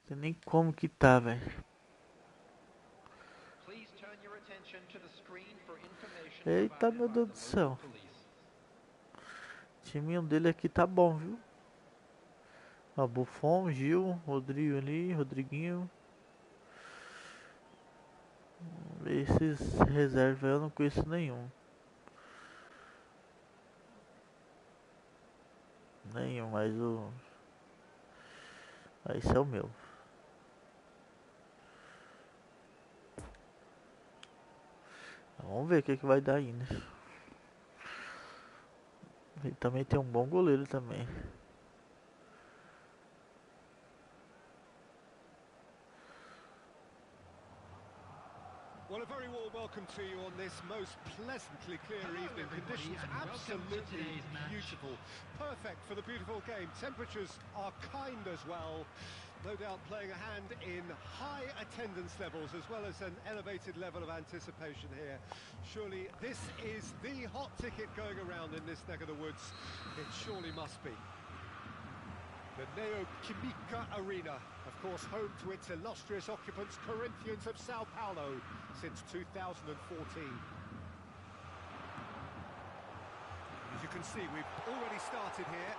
Não sei nem como que tá, velho. Eita, meu Deus do céu. O timinho dele aqui tá bom, viu? Ó, Buffon, Gil, Rodrigo ali, Rodriguinho. Esses reservas eu não conheço nenhum. Nenhum, mas o... Ah, esse é o meu. Vamos ver o que vai dar ainda. E também tem um bom goleiro também. Well, a very warm welcome to you on this most pleasantly clear evening. Conditions absolutely beautiful. Perfect for the beautiful game. Temperatures are kind as well. No doubt playing a hand in high attendance levels as well as an elevated level of anticipation here. Surely this is the hot ticket going around in this neck of the woods. It surely must be. The Neoquímica Arena, of course, home to its illustrious occupants, Corinthians of Sao Paulo, since 2014. As you can see, we've already started here.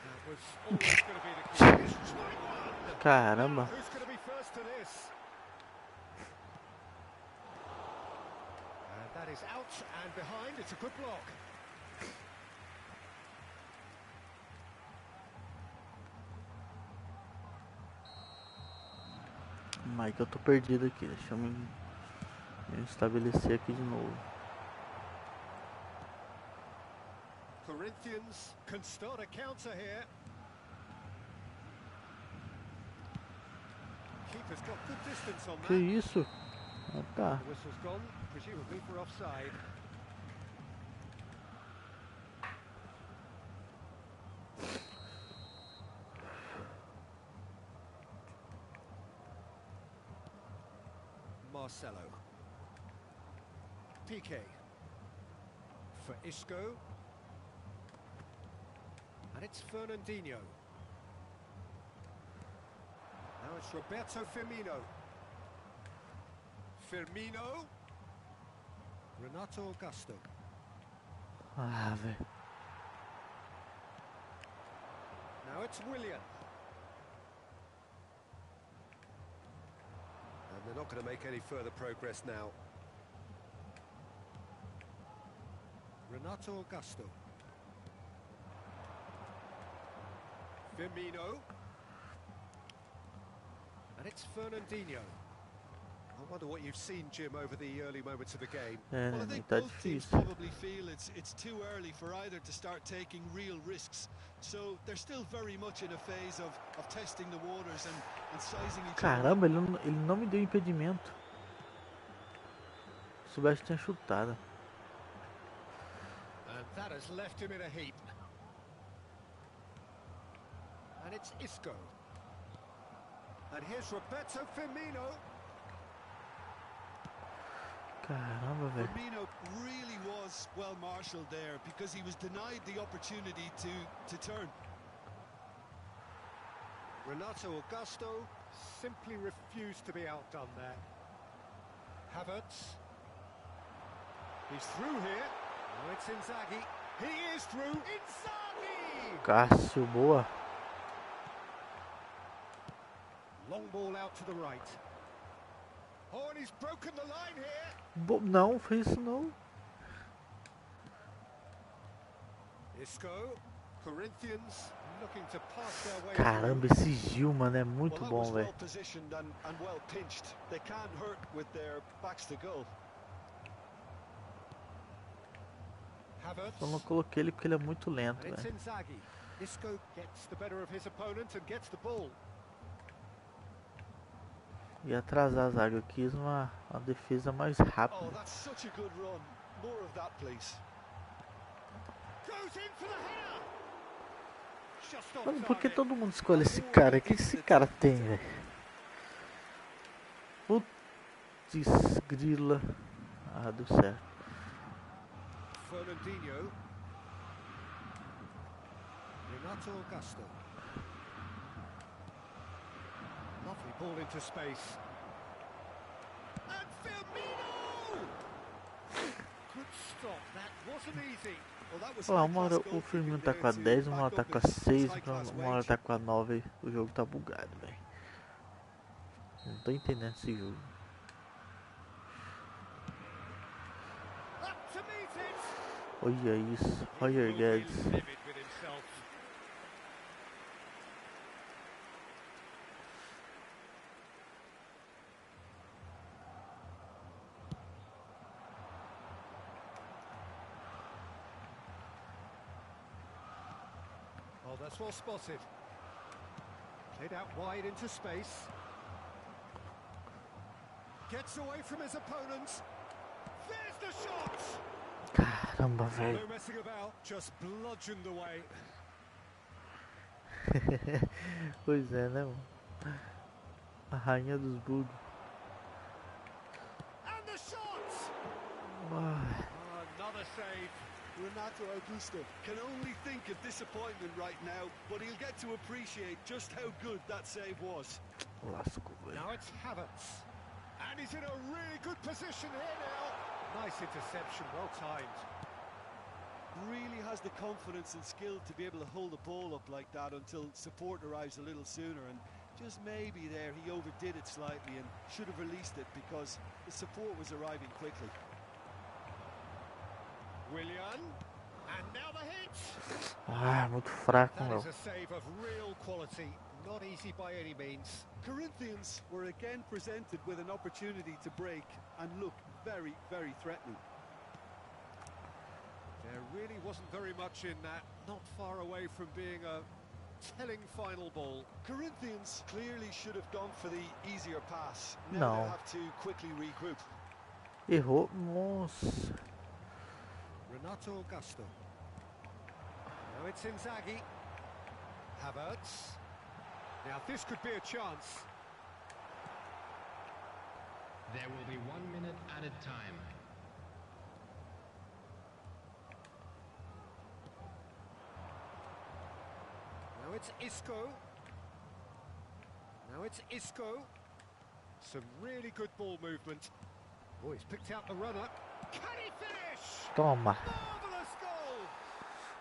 That was always going to be the key. Caramba. Who's going to be first to this? And that is out and behind. It's a good block. Mike, eu tô perdido aqui. Deixa eu me estabelecer aqui de novo. Corinthians can start a counter here. Keeper's got good distance on that. Que isso? Ah, tá. The whistle's gone, presumably for offside. Marcelo. Piqué. For Isco. And it's Fernandinho. Now it's Roberto Firmino. Firmino. Renato Augusto. Ah, velho. Now it's Willian. And they're not going to make any further progress now. Renato Augusto. Firmino. And it's Fernandinho. I wonder what you've seen, Jim, over the early moments of the game. É, Well, I né? think Tá both teams difícil. probably feel it's too early for either to start taking real risks. So they're still very much in a phase of testing the waters and sizing each other. Caramba, ele não me deu impedimento. Se soubesse, tinha chutado. And that has left him in a heap. And it's Isco. And here's Roberto Firmino. Caramba, velho. Firmino really was well marshalled there because he was denied the opportunity to turn. Renato Augusto simply refused to be outdone there. Havertz. He's through here. Oh, it's Inzaghi. He is through. Inzaghi! Cássio, boa. Long ball out to the right. Oh, and he's broken the line here. Não, fez isso não. Isco. Corinthians looking to pass their way Caramba, through. esse Gil, mano, é muito Well, that bom, was velho. well positioned and well pinched. They can't hurt with their backs to goal. Havertz. Só não coloquei ele porque ele é muito lento, And it's velho. Inzaghi. Isco gets the better of his opponent and gets the ball. E atrasar a zaga, eu quis uma defesa mais Oh, rápida. that's such a good run. More of that, please. Goes in for the header. Just off Mano, por que target. todo mundo escolhe esse cara? O que esse cara tem, velho? Putz, grila. Ah, deu certo. Fernandinho. Renato Augusto. Lovely ball into space. And Firmino! Good stop. That wasn't easy. Well, that was Olha lá, uma hora high-class o Firmino goalkeeping tá there com a to 10, uma hora back tá up com a his 6, high-class uma hora wage. tá com a 9. O jogo tá bugado, velho. Não tô entendendo esse jogo. Up to meet it. Olha isso, Roger Will be Guedes. livid with himself. That's well spotted. Played out wide into space. Gets away from his opponent. There's the shot! Caramba, velho. No messing about, just bludgeoned away. Pois é, né, mano? A rainha dos bugs. And the shot! Ah, Another save. Renato Augusto can only think of disappointment right now, but he'll get to appreciate just how good that save was. lasco, velho. Now it's Havertz. And he's in a really good position here now. Nice interception, well timed. Really has the confidence and skill to be able to hold the ball up like that until support arrives a little sooner, and just maybe there he overdid it slightly and should have released it because the support was arriving quickly. Willian. And now the hit. Ah, muito fraco, That meu. is a save of real quality. Not easy by any means. Corinthians were again presented with an opportunity to break and look very, very threatening. There really wasn't very much in that. Not far away from being a telling final ball. Corinthians clearly should have gone for the easier pass. Now No. they'll have to quickly regroup. Errou, nossa. Renato Augusto. Now it's Inzaghi. Havertz. Now this could be a chance. There will be 1 minute added time. Now it's Isco. Now it's Isco. Some really good ball movement. Oh, he's picked out the runner. Can he finish? Toma. Marvellous goal!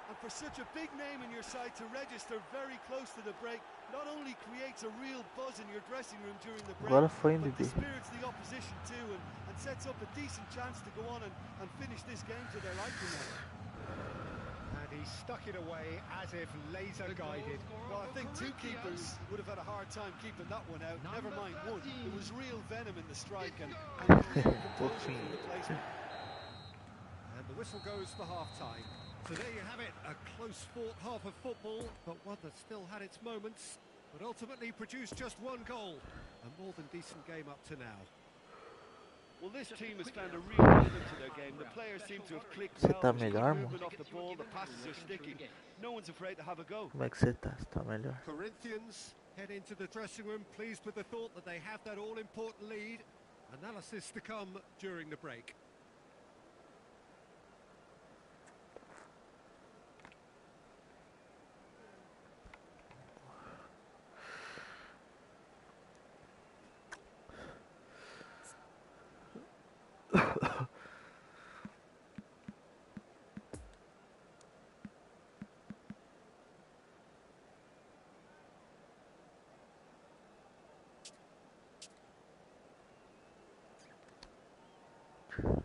And for such a big name in your side to register very close to the break, not only creates a real buzz in your dressing room during the break, Agora foi, but Bibi. dispirits the opposition too and sets up a decent chance to go on and finish this game to their liking. And he stuck it away as if laser guided. Well, I think two keepers would have had a hard time keeping that one out. Never mind one. There was real venom in the strike and clear composure from the placement. And the whistle goes for half-time. So there you have it, a close-fought half of football, but one that still had its moments, but ultimately produced just one goal. A more than decent game up to now. Well, this team has found a real rhythm to their game. The players seem to have clicked Você well. tá There's good melhor, mano? movement off the ball, the passes are sticking. No one's afraid to have a go. Como é que você tá? Você tá melhor? Corinthians head into the dressing room pleased with the thought that they have that all-important lead. Analysis to come during the break.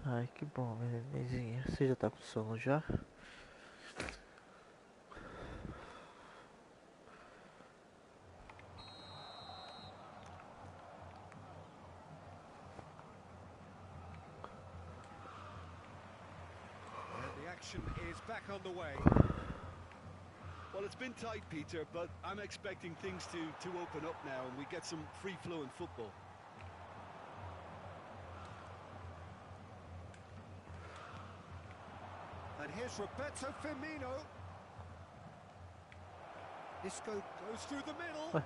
Ai, que bom, menininha. Você já tá com sono já? And the action is back on the way. Well, it's been tight, Peter, but I'm expecting things to open up now and we get some free-flowing football. And here's Roberto Firmino. Isco goes through the middle.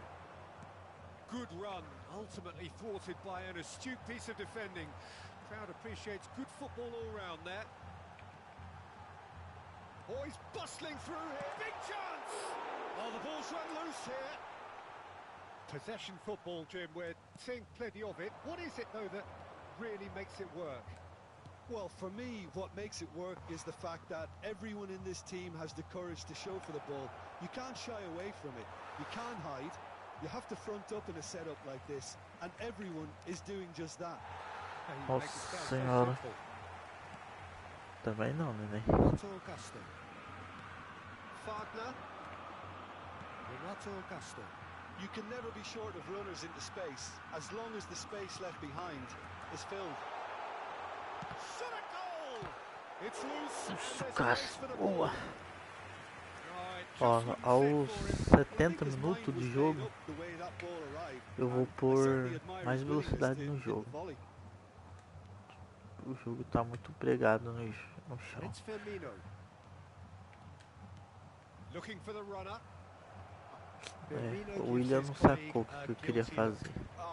Good run, ultimately thwarted by an astute piece of defending. Crowd appreciates good football all round there. Oh, he's bustling through here. Big chance! Oh, the ball's run loose here. Possession football, Jim, we're seeing plenty of it. What is it, though, that really makes it work? Well, for me, what makes it work is the fact that everyone in this team has the courage to show for the ball. You can't shy away from it. You can't hide. You have to front up in a setup like this, and everyone is doing just that. And he Nossa makes it sound so Senhora. simple. Também não, neném. Renato Augusto. Fagner. Renato Augusto. You can never be short of runners into space, as long as the space left behind is filled. Shot a goal! It's loose, and Isso, there's cara. space for the Boa. ball. Oh, it Ó, aos 70 minutos de jogo, eu vou pôr mais velocidade no jogo. O jogo tá muito pregado no chão. It's Firmino. Looking for the runner. É, o William não sacou o que eu queria fazer.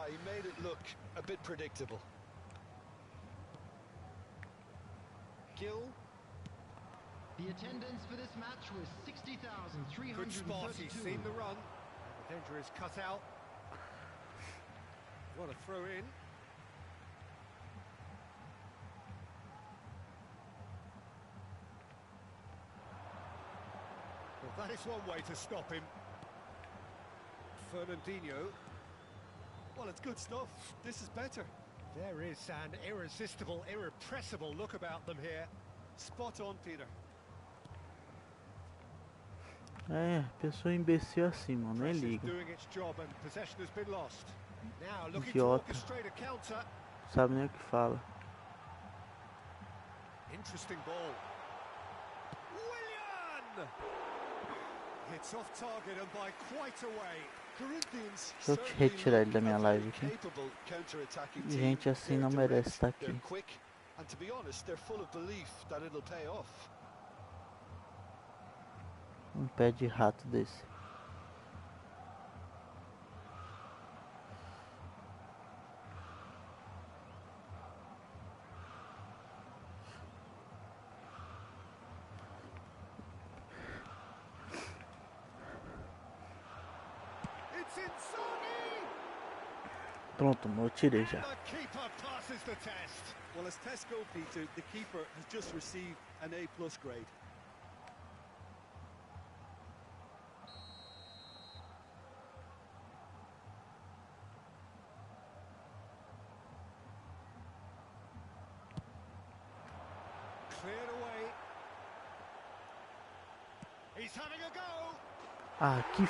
He made it look a bit predictable. Gill. The attendance for this match was Good spot. He's 60,332. seen the run. The danger is cut out. What a throw in. Well, that is one way to stop him. Fernandinho. Well, it's good stuff. This is better. There is an irresistible, irrepressible look about them here. Spot on, Peter. É, pessoa imbecil assim, mano, nem Press is liga. doing its job and possession has been lost. Now looking to Idiota. orchestrate a counter. Sabe nem o que fala. Interesting ball. Willian! It's off target and by quite a way. Corinthians Deixa eu te retirar ele da minha live aqui. capable counter-attacking team. Gente assim They're não direct, merece estar they're aqui. quick, and to be honest, they're full of belief that it'll pay off. Um pé de rato desse. It's Insani! Pronto, eu tirei já. The keeper passes the test. Well, as tests go, Peter, the keeper has just received an A+ grade. Cleared away. He's having a go. Ah, que...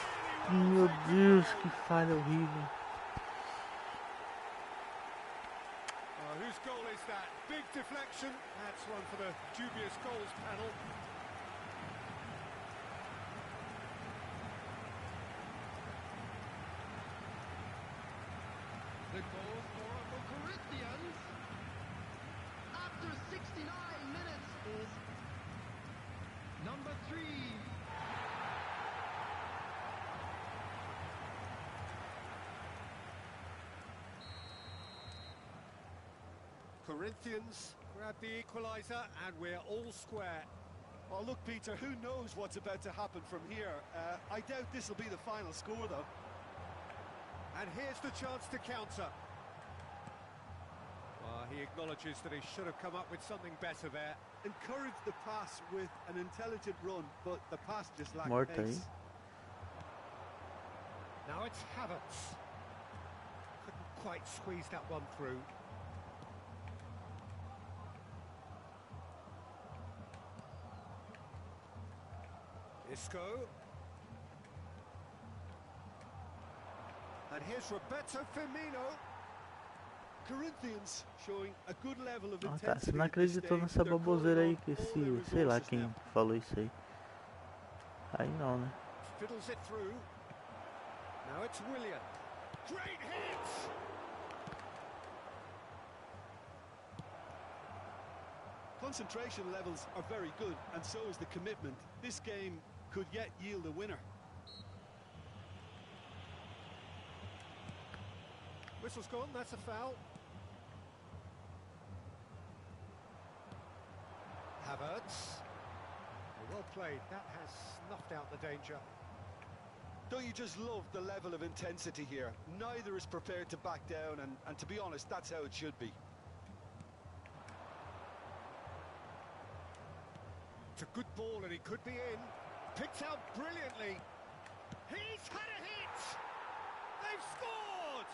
Meu Deus, que falha horrível. Whose goal is that? Big deflection. That's one for the dubious goals panel. The goal scorer for Corinthians after 69 minutes is number 3. Corinthians grab the equaliser and we're all square. Oh, look, Peter, who knows what's about to happen from here? I doubt this will be the final score, though. And here's the chance to counter. He acknowledges that he should have come up with something better there. Encouraged the pass with an intelligent run, but the pass just lacked Morta aí. pace. Now it's Havertz. Couldn't quite squeeze that one through. Isco. And here's Roberto Firmino. Corinthians showing a good level of Ah, intensity. tá. Você não at this acreditou stage. nessa They're baboseira aí calling que on all their esse... Sei lá resources quem now. falou isso aí. Aí não, né? Fiddles it through. Now it's Willian. Great hit! Concentration levels are very good, and so is the commitment. This game could yet yield a winner. Whistle's gone, that's a foul. Havertz. Well played, that has snuffed out the danger. Don't you just love the level of intensity here? Neither is prepared to back down, and to be honest, that's how it should be. It's a good ball and he could be in. Picked out brilliantly. He's had a hit! They've scored!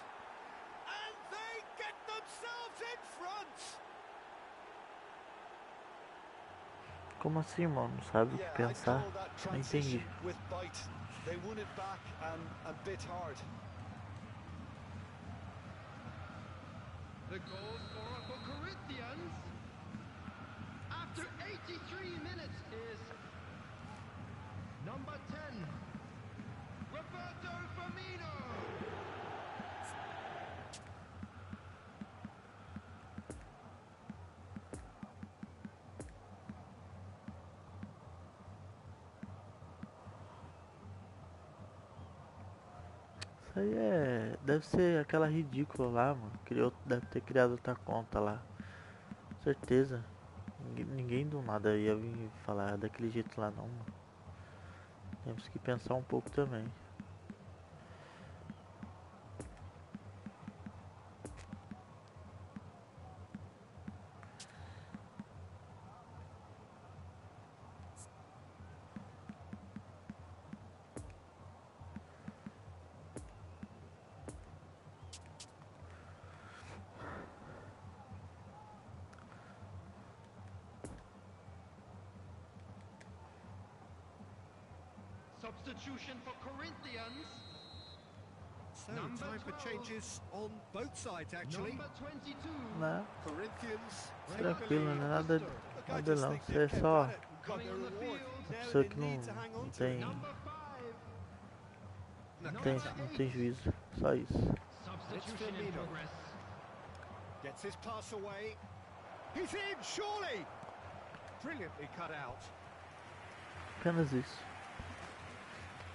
And they get themselves in front! Como assim, irmão? Não sabe o que Yeah, I'd pensar? call that Não entendi. transition with bite. They won it back and bit hard. The goal scorer for Corinthians after 83 minutes is number 10. Isso aí deve ser aquela ridícula lá, mano. Deve ter criado outra conta lá. Certeza. Ninguém do nada ia vir falar daquele jeito lá não, mano. Temos que pensar um pouco também. Substitution for Corinthians. So, time for changes on both sides, actually. Number 22. Né? Corinthians take the Tranquilo, lead. não é nada, Look, I nada just não. think Isso they've é kept só at it and got Going their on the reward. field. Now pessoa they que need to hang on não to it. tem, Number 5. não tem juízo. Só isso. Substitution in Firmino. progress. Gets his pass away. He's in, surely! Brilliantly cut out. Apenas isso.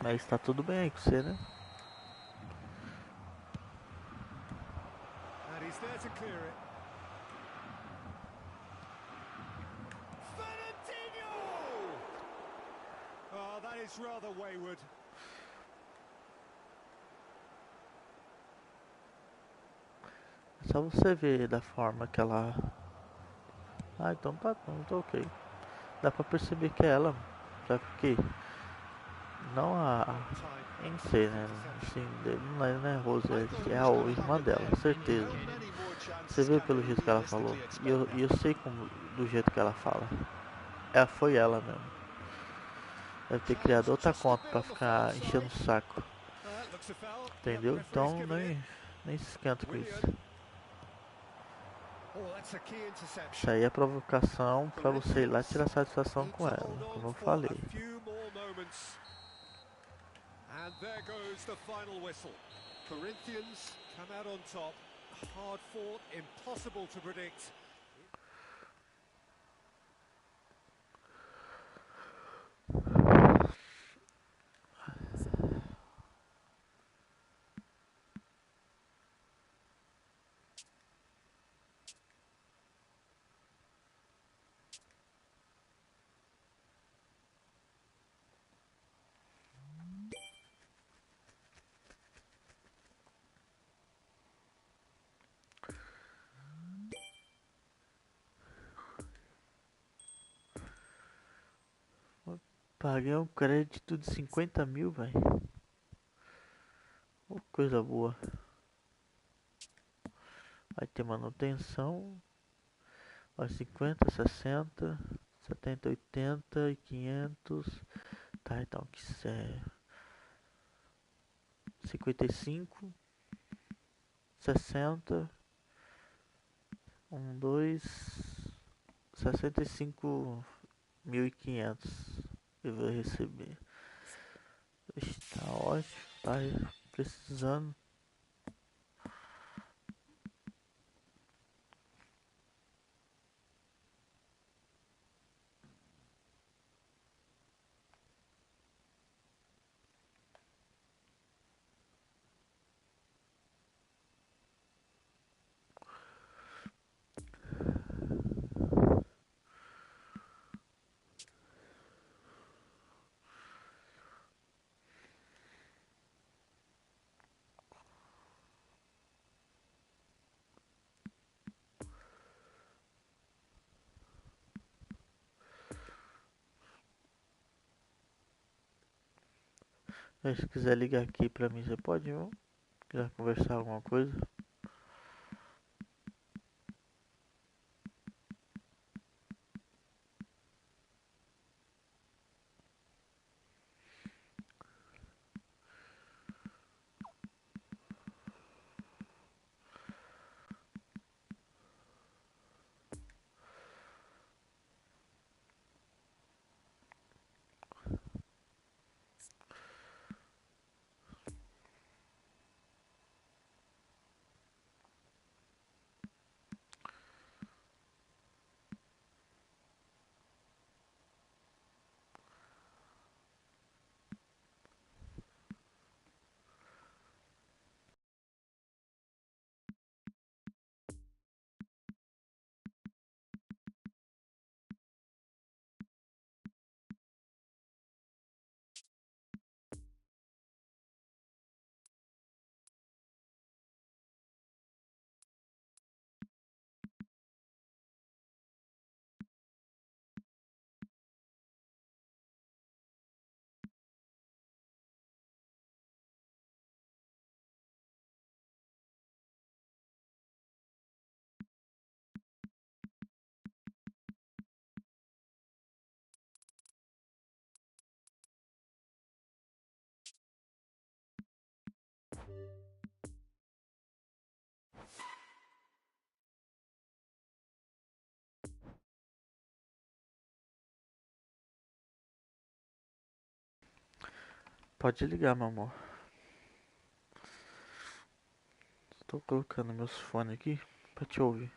Mas tá tudo bem aí com você, né? And he's there to clear it. Fernandinho! Oh, that is rather wayward. É só você ver da forma que ela... Ah, então tá ok. Dá pra perceber que é ela. Sabe por quê? Não a... em si, né? Assim, não é Rose, é a irmã dela, certeza. Você vê pelo jeito que ela falou. E eu sei do jeito que ela fala. Foi ela mesmo. Deve ter criado outra conta pra ficar enchendo o saco. Entendeu? Então nem se esquenta com isso. Isso aí é provocação pra você ir lá tirar satisfação com ela, como eu falei. And there goes the final whistle. Corinthians come out on top. Hard fought, impossible to predict. Paguei um crédito de 50 mil, velho. Coisa boa. Vai ter manutenção. Vai 50, 60, 70, 80 e 500. Tá, então que isso é 55, 60, 2, 65.500 eu vou receber. Está ótimo, tá precisando. Se quiser ligar aqui pra mim, você pode, viu? Quiser conversar alguma coisa. Pode ligar, meu amor. Tô colocando meus fones aqui pra te ouvir.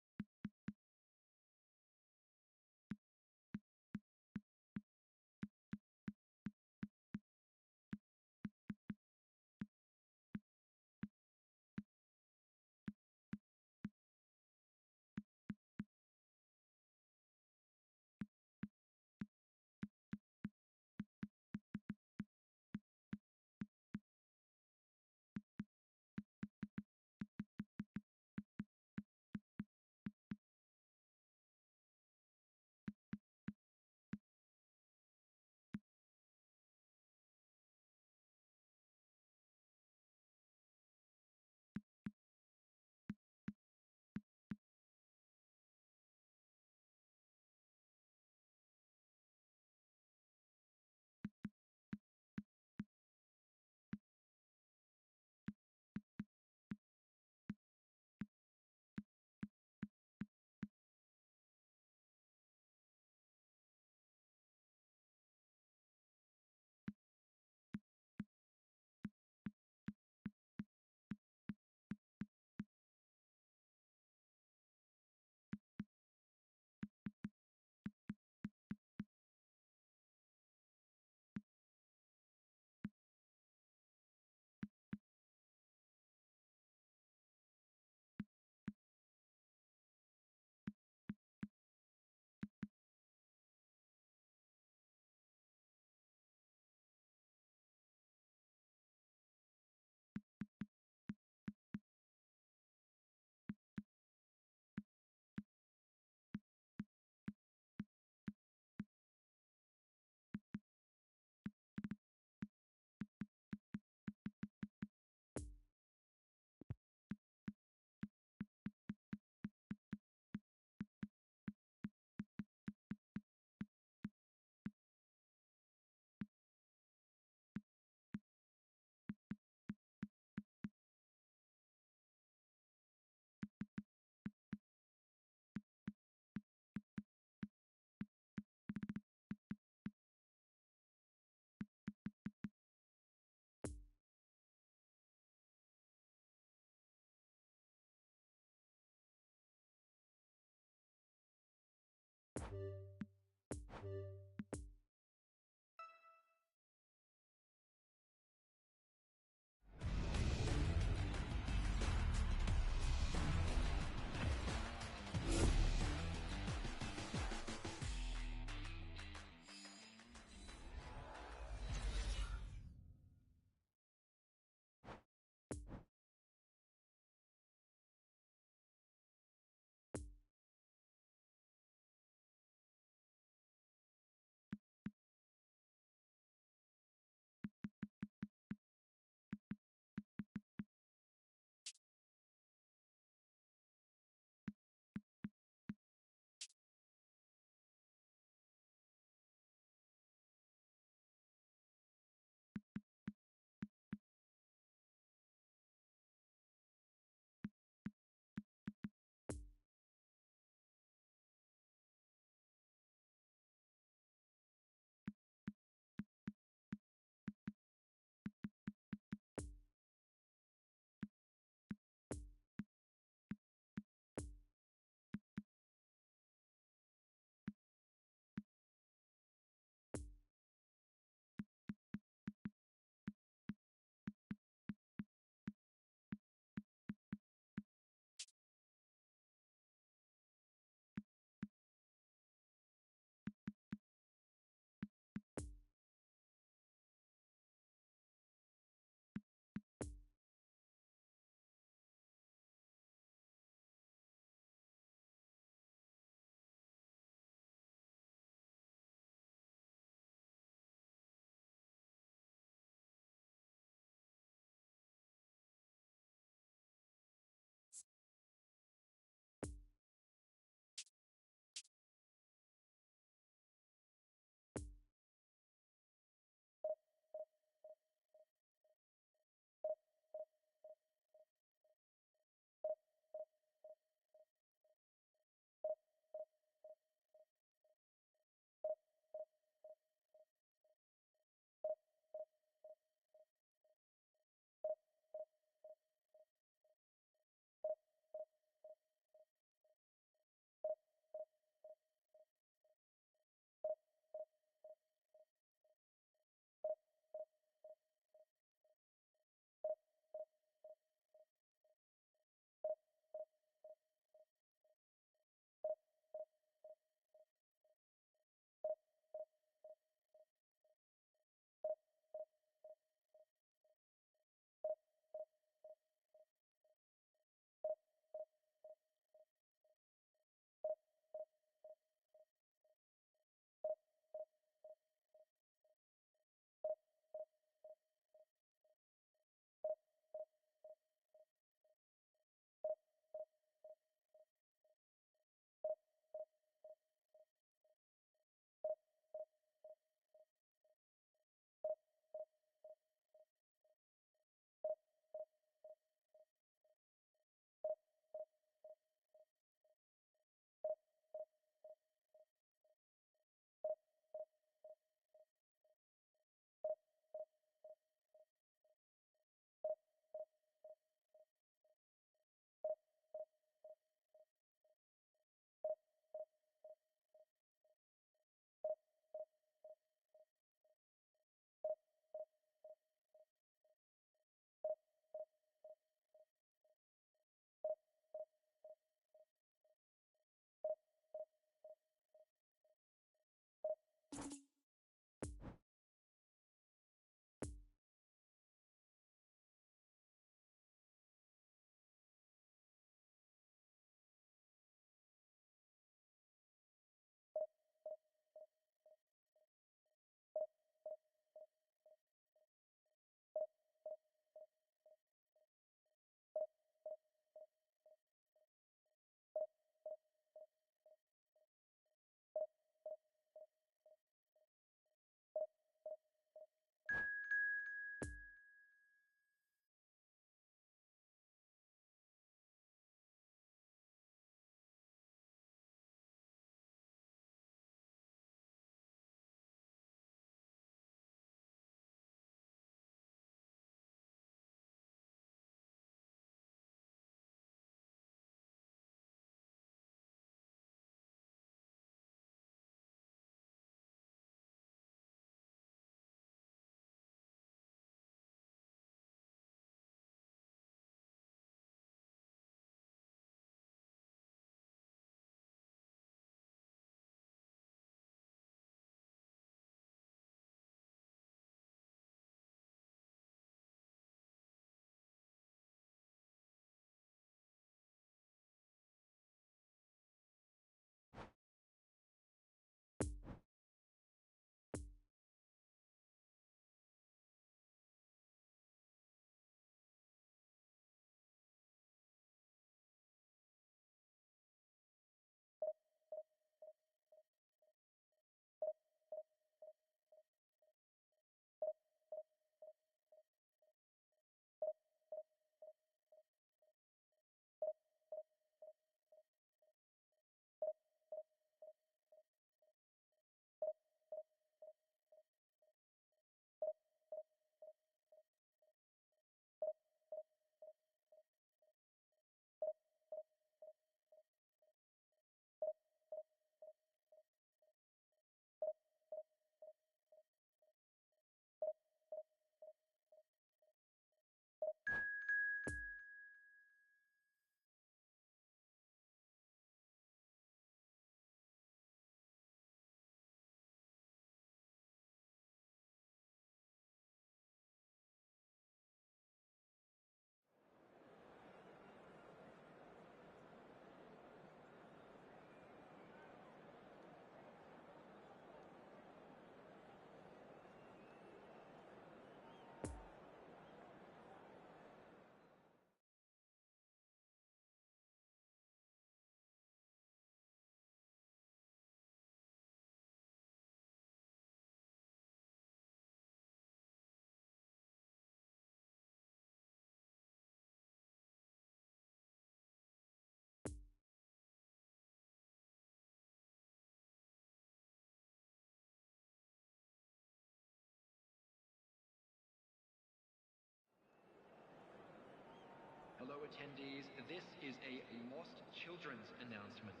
attendees, this is a lost children's announcement.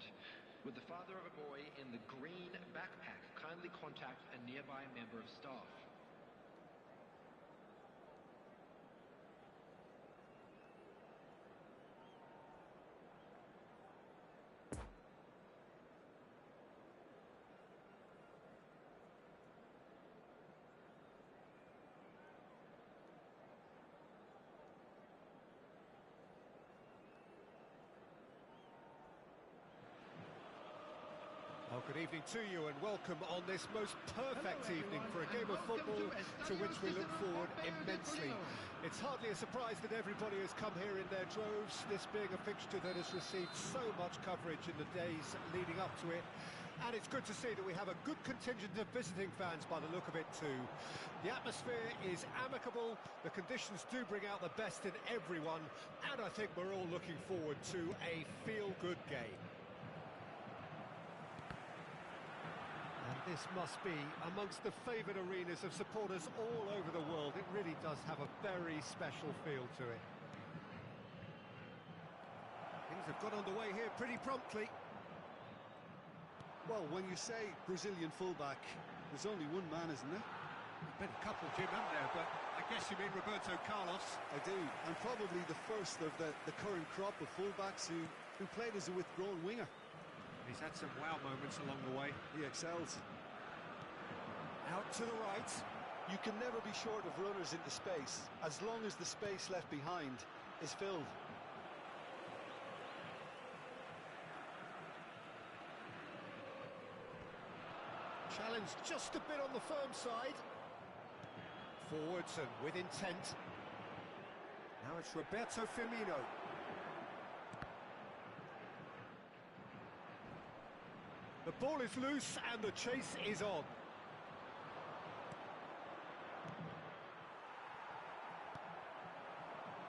Would the father of a boy in the green backpack kindly contact a nearby member of staff? Well, good evening to you and welcome on this most perfect evening for a game of football to which we look forward immensely. It's hardly a surprise that everybody has come here in their droves, this being a fixture that has received so much coverage in the days leading up to it. And it's good to see that we have a good contingent of visiting fans by the look of it too. The atmosphere is amicable, the conditions do bring out the best in everyone, and I think we're all looking forward to a feel-good game. And this must be amongst the favoured arenas of supporters all over the world. It really does have a very special feel to it. Things have got underway here pretty promptly. Well, when you say Brazilian fullback, there's only one man, isn't there? There's been a couple, Jim, haven't there? But I guess you mean Roberto Carlos. I do, and probably the first of the current crop of fullbacks who played as a withdrawn winger. He's had some wow moments along the way. He excels. Out to the right. You can never be short of runners into space, as long as the space left behind is filled. Challenge just a bit on the firm side. Forwards and with intent. Now it's Roberto Firmino. The ball is loose and the chase is on.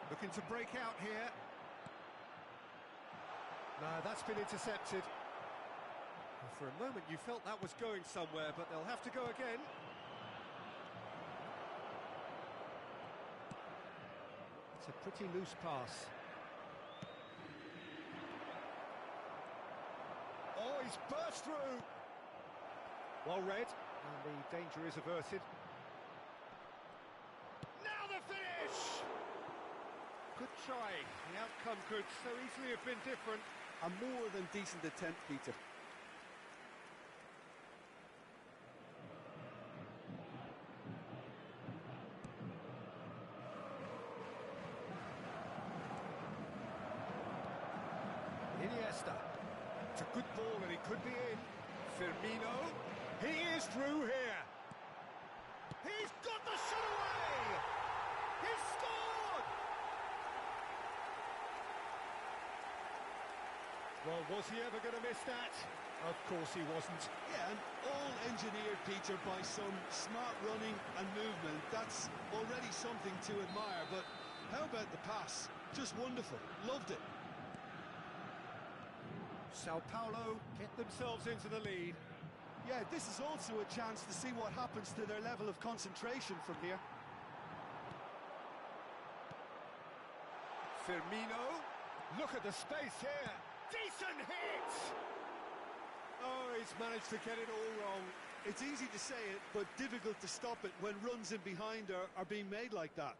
Looking to break out here. No, that's been intercepted. Well, for a moment you felt that was going somewhere, but they'll have to go again. It's a pretty loose pass. Oh, he's burst through! Well read, and the danger is averted. Now the finish! Good try. The outcome could so easily have been different. A more than decent attempt, Peter. Iniesta. It's a good ball and he could be in. Firmino. He is through here. He's got the shot away! He's scored! Well, was he ever going to miss that? Of course he wasn't. Yeah, and all engineered, Peter, by some smart running and movement. That's already something to admire, but how about the pass? Just wonderful. Loved it. Sao Paulo get themselves into the lead. Yeah, this is also a chance to see what happens to their level of concentration from here. Firmino. Look at the space here. Decent hit! Oh, he's managed to get it all wrong. It's easy to say it, but difficult to stop it when runs in behind are being made like that.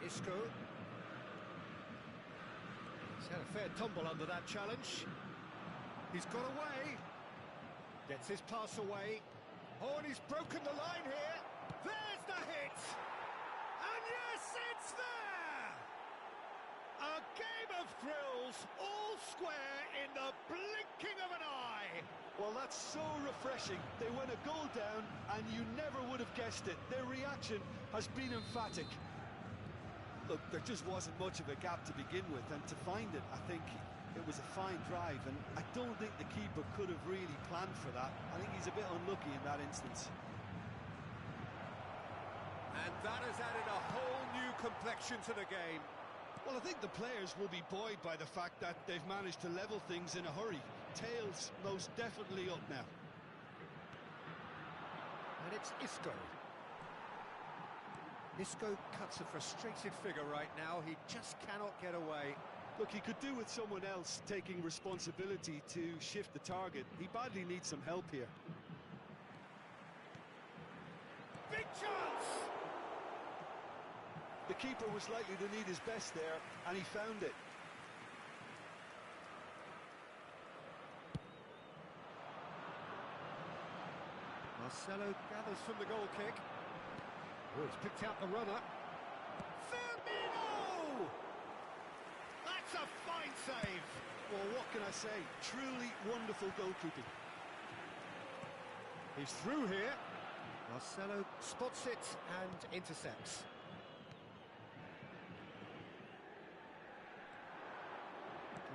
Isco. He's had a fair tumble under that challenge. He's got away. Gets his pass away. Oh, and he's broken the line here. There's the hit! And yes, it's there! A game of thrills, all square in the blinking of an eye. Well, that's so refreshing. They went a goal down, and you never would have guessed it. Their reaction has been emphatic. Look, there just wasn't much of a gap to begin with, and to find it, I think it was a fine drive, and I don't think the keeper could have really planned for that. I think he's a bit unlucky in that instance. And that has added a whole new complexion to the game. Well, I think the players will be buoyed by the fact that they've managed to level things in a hurry. Tails most definitely up now. And it's Isco. Isco cuts a frustrated figure right now. He just cannot get away. Look, he could do with someone else taking responsibility to shift the target. He badly needs some help here. Big chance! The keeper was likely to need his best there, and he found it. Marcelo gathers from the goal kick. Oh, he's picked out the runner. Firmino! That's a fine save. Well, what can I say? Truly wonderful goalkeeping. He's through here. Marcelo spots it and intercepts.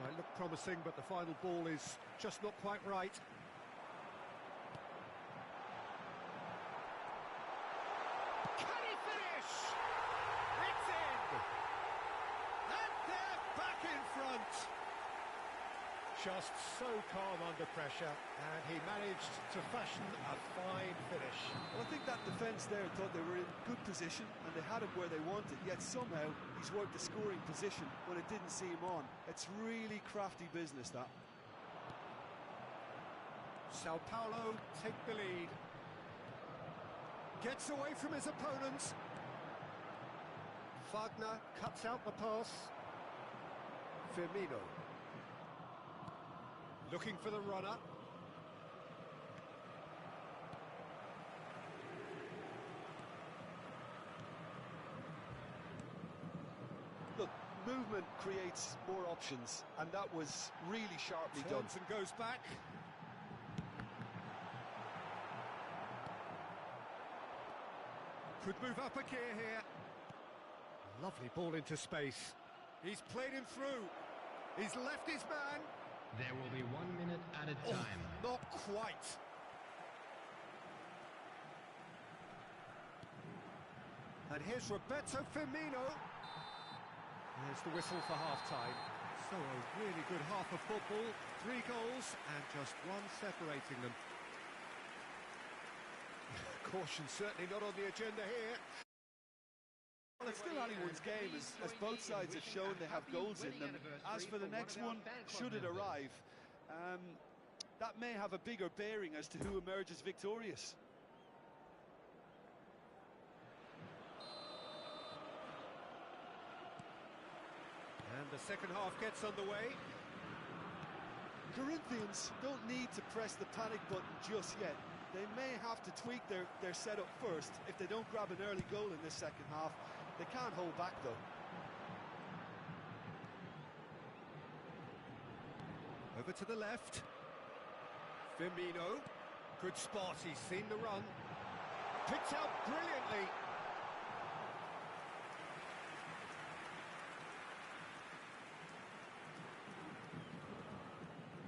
Well, it looked promising, but the final ball is just not quite right. Can he finish? It's in! And they're back in front. Just so calm under pressure, and he managed to fashion a fine finish. Well, I think that defence there thought they were in good position and they had him where they wanted, yet somehow he's worked the scoring position when it didn't see him on. It's really crafty business, that. Sao Paulo take the lead. Gets away from his opponents. Wagner cuts out the pass. Firmino. Looking for the runner. Look, movement creates more options, and that was really sharply done. Turns and goes back. Could move up a gear here. Lovely ball into space. He's played him through. He's left his man. There will be 1 minute at a time. Not quite. And here's Roberto Firmino. There's the whistle for half-time. So a really good half of football. 3 goals and just one separating them. Caution certainly not on the agenda here. Well, it's still anyone's game, as both sides have shown they have goals in them. As for the next one, should it arrive, that may have a bigger bearing as to who emerges victorious. And the second half gets underway. Corinthians don't need to press the panic button just yet. They may have to tweak their setup first if they don't grab an early goal in this second half. They can't hold back, though. Over to the left. Firmino. Good spot, he's seen the run. Picked out brilliantly.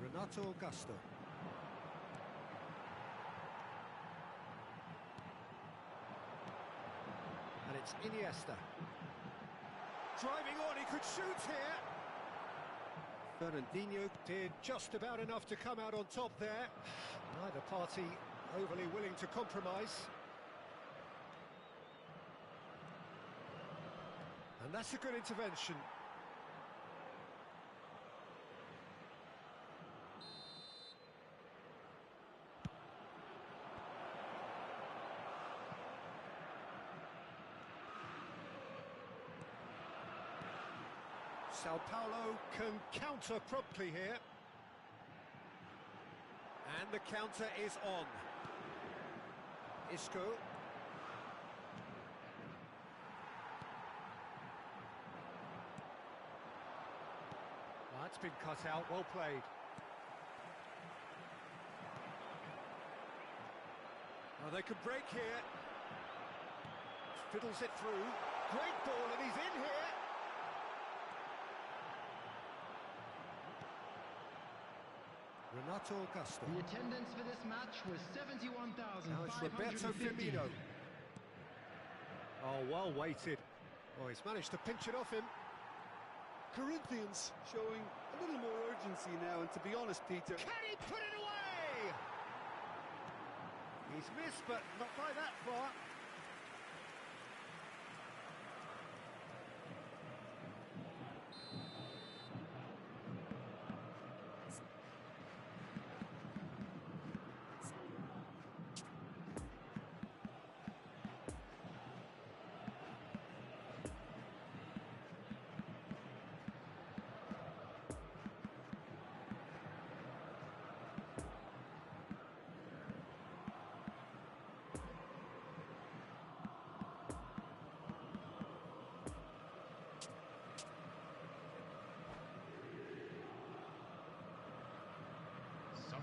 Renato Augusto. And it's Iniesta. Driving on, he could shoot here. Fernandinho did just about enough to come out on top there. Neither party overly willing to compromise. And that's a good intervention. Sao Paulo can counter promptly here. And the counter is on. Isco. That's been cut out, well played. Well, they could break here. Fiddles it through. Great ball, and he's in here. Renato Augusto. The attendance for this match was 71,550. Now it's Roberto Firmino. Oh, well weighted. Oh, he's managed to pinch it off him. Corinthians showing a little more urgency now, and to be honest, Peter... Can he put it away? He's missed, but not by that far.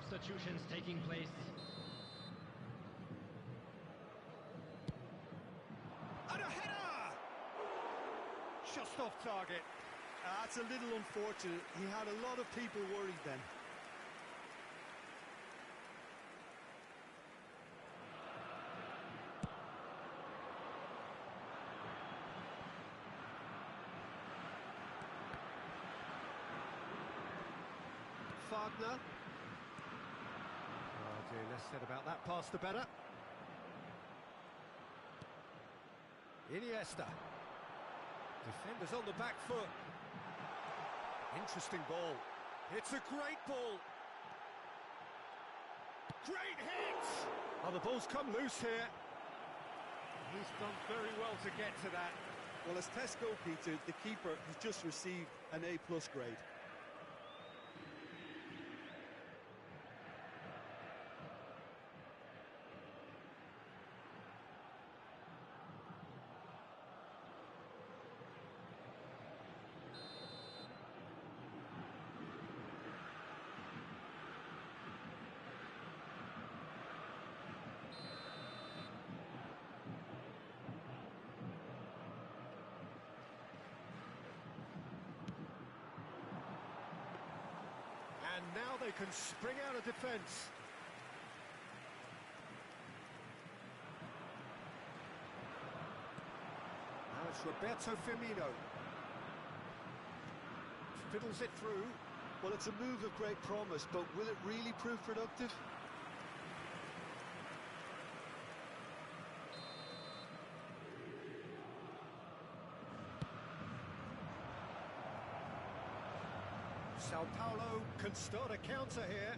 substitutions taking place. And a header! Just off target. That's a little unfortunate. He had a lot of people worried then. Wagner. Oh dear, less said about that pass the better. Iniesta. Defenders on the back foot. Interesting ball. It's a great ball. Great hit! Oh, the ball's come loose here. He's done very well to get to that. Well, as tests go, Peter, the keeper has just received an A+ grade. And now they can spring out of defence. Now it's Roberto Firmino. Fiddles it through. Well, it's a move of great promise, but will it really prove productive? Sao Paulo can start a counter here.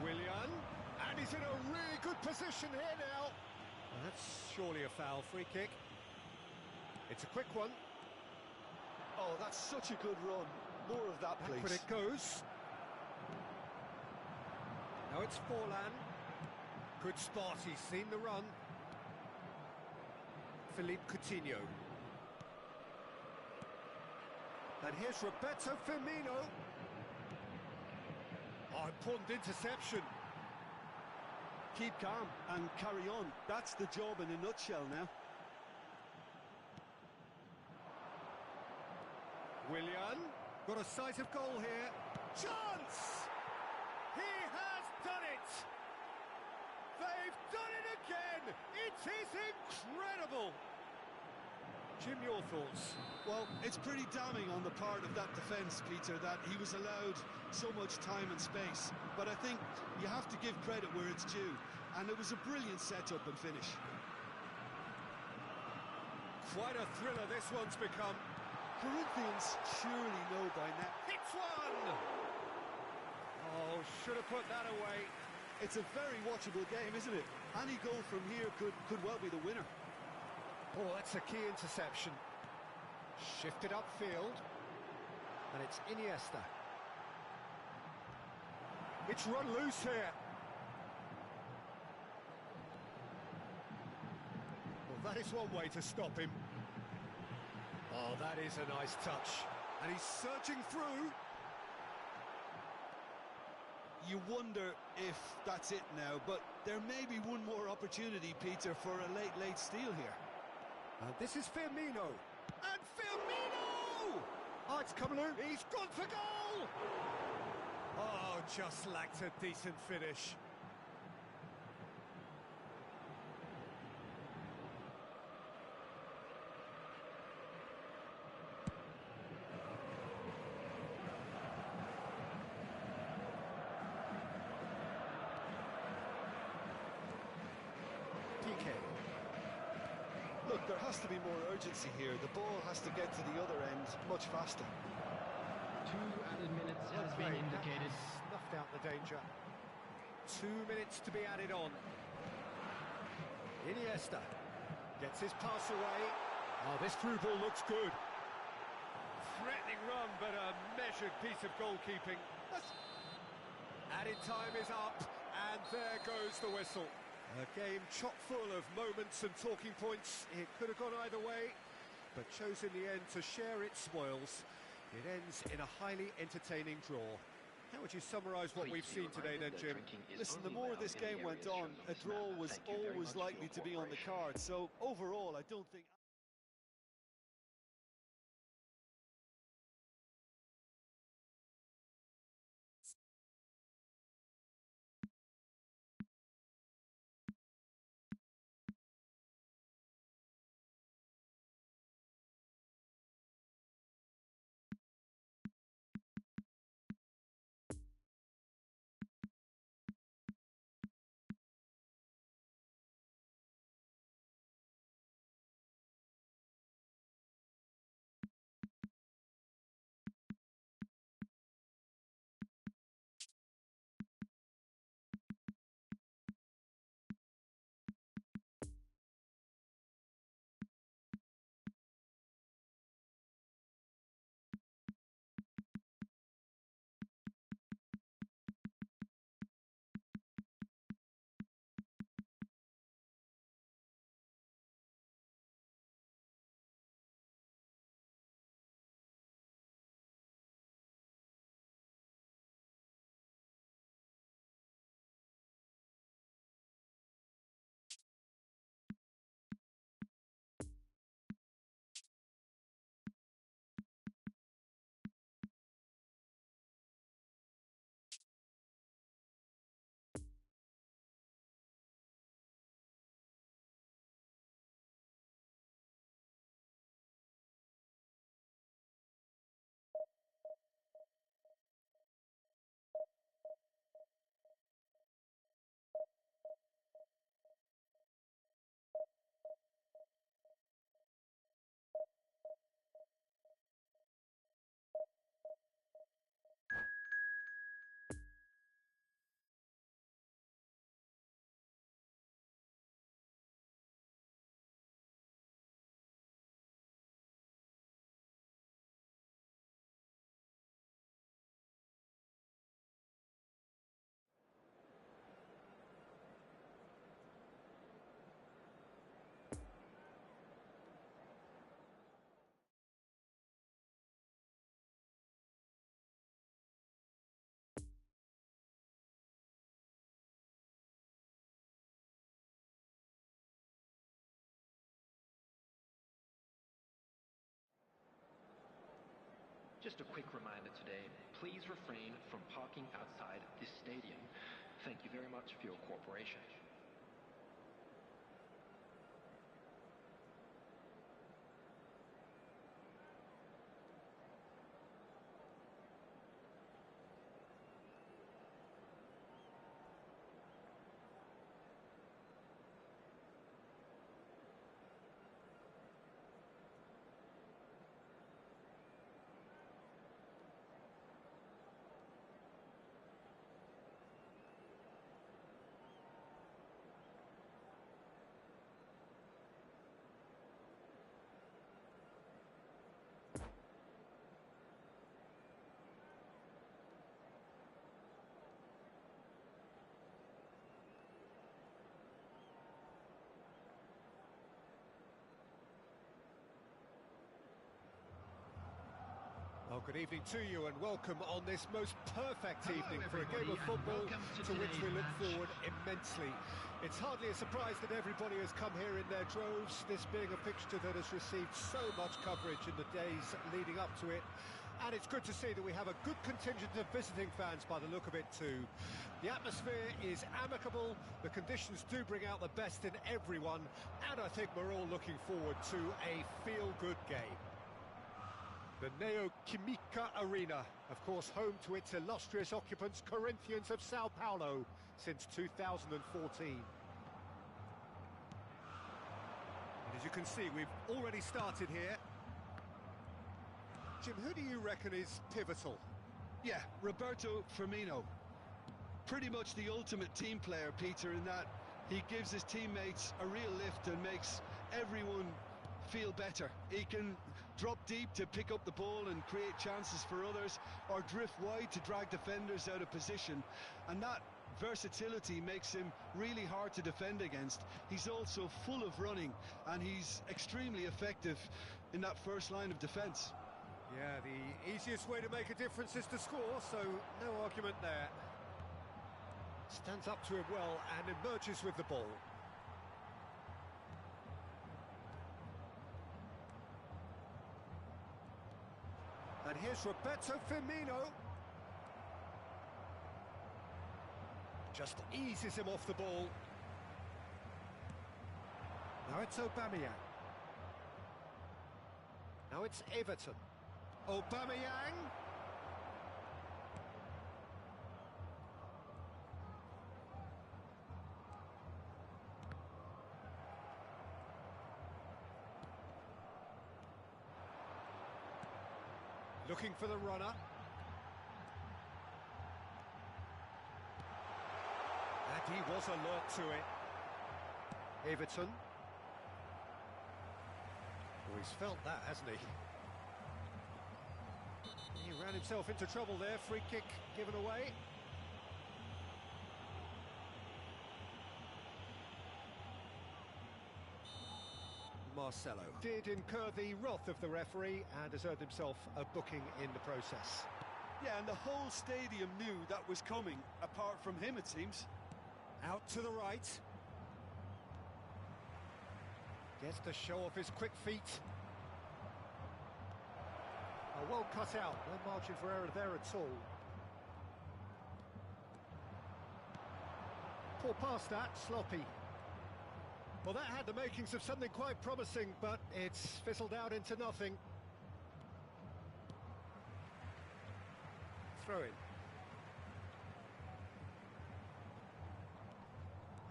Willian, and he's in a really good position here now. Well, that's surely a foul. Free kick. It's a quick one. Oh, that's such a good run. More of that, please. But it goes. Now it's Forlan. Good spot, he's seen the run. Philippe Coutinho. And here's Roberto Firmino. Oh, important interception. Keep calm and carry on. That's the job in a nutshell now. Willian, got a sight of goal here. Chance! He has done it! They've done it again! It is incredible! Jim, your thoughts? Well, it's pretty damning on the part of that defence, Peter, that he was allowed so much time and space. But I think you have to give credit where it's due. And it was a brilliant setup and finish. Quite a thriller this one's become. Corinthians surely know by now. Hits one! Oh, should have put that away. It's a very watchable game, isn't it? Any goal from here could well be the winner. Oh, that's a key interception. Shifted upfield. And it's Iniesta. It's run loose here. Well, that is one way to stop him. Oh, that is a nice touch. And he's surging through. You wonder if that's it now, but there may be one more opportunity, Peter, for a late steal here. And this is Firmino. And Firmino! Oh, it's coming out. He's gone for goal! Oh, just lacked a decent finish. Look, there has to be more urgency here. The ball has to get to the other end much faster. 2 added minutes has been indicated. Snuffed out the danger. 2 minutes to be added on. Iniesta gets his pass away. Oh, this through ball looks good. Threatening run, but a measured piece of goalkeeping. Added time is up, and there goes the whistle. A game chock full of moments and talking points. It could have gone either way, but chose in the end to share its spoils. It ends in a highly entertaining draw. How would you summarise what we've seen today then, Jim? Listen, the more this game went on, a draw was always likely to be on the card. So overall, I don't think... Just a quick reminder today, please refrain from parking outside this stadium. Thank you very much for your cooperation. Well, good evening to you and welcome on this most perfect evening for a game of football to which we look forward immensely. It's hardly a surprise that everybody has come here in their droves, this being a fixture that has received so much coverage in the days leading up to it. And it's good to see that we have a good contingent of visiting fans by the look of it too. The atmosphere is amicable, the conditions do bring out the best in everyone, and I think we're all looking forward to a feel-good game. The Neo-Química Arena, of course home to its illustrious occupants, Corinthians of Sao Paulo, since 2014. And as you can see, we've already started here. Jim, who do you reckon is pivotal? Yeah, Roberto Firmino. Pretty much the ultimate team player, Peter, in that he gives his teammates a real lift and makes everyone feel better. He can drop deep to pick up the ball and create chances for others, or drift wide to drag defenders out of position. And that versatility makes him really hard to defend against. He's also full of running, and he's extremely effective in that first line of defence. Yeah, the easiest way to make a difference is to score, so no argument there. Stands up to him well and emerges with the ball. And here's Roberto Firmino. Just eases him off the ball. Now it's Aubameyang. Now it's Everton. Aubameyang. Looking for the runner. And he was alert to it. Everton. Well, he's felt that, hasn't he? He ran himself into trouble there. Free kick given away. Marcelo did incur the wrath of the referee and has earned himself a booking in the process. Yeah, and the whole stadium knew that was coming, apart from him, it seems. Out to the right. Gets to show off his quick feet. Oh, well cut out. No margin for error there at all. Poor pass that, sloppy. Well, that had the makings of something quite promising, but it's fizzled out into nothing. Throw in.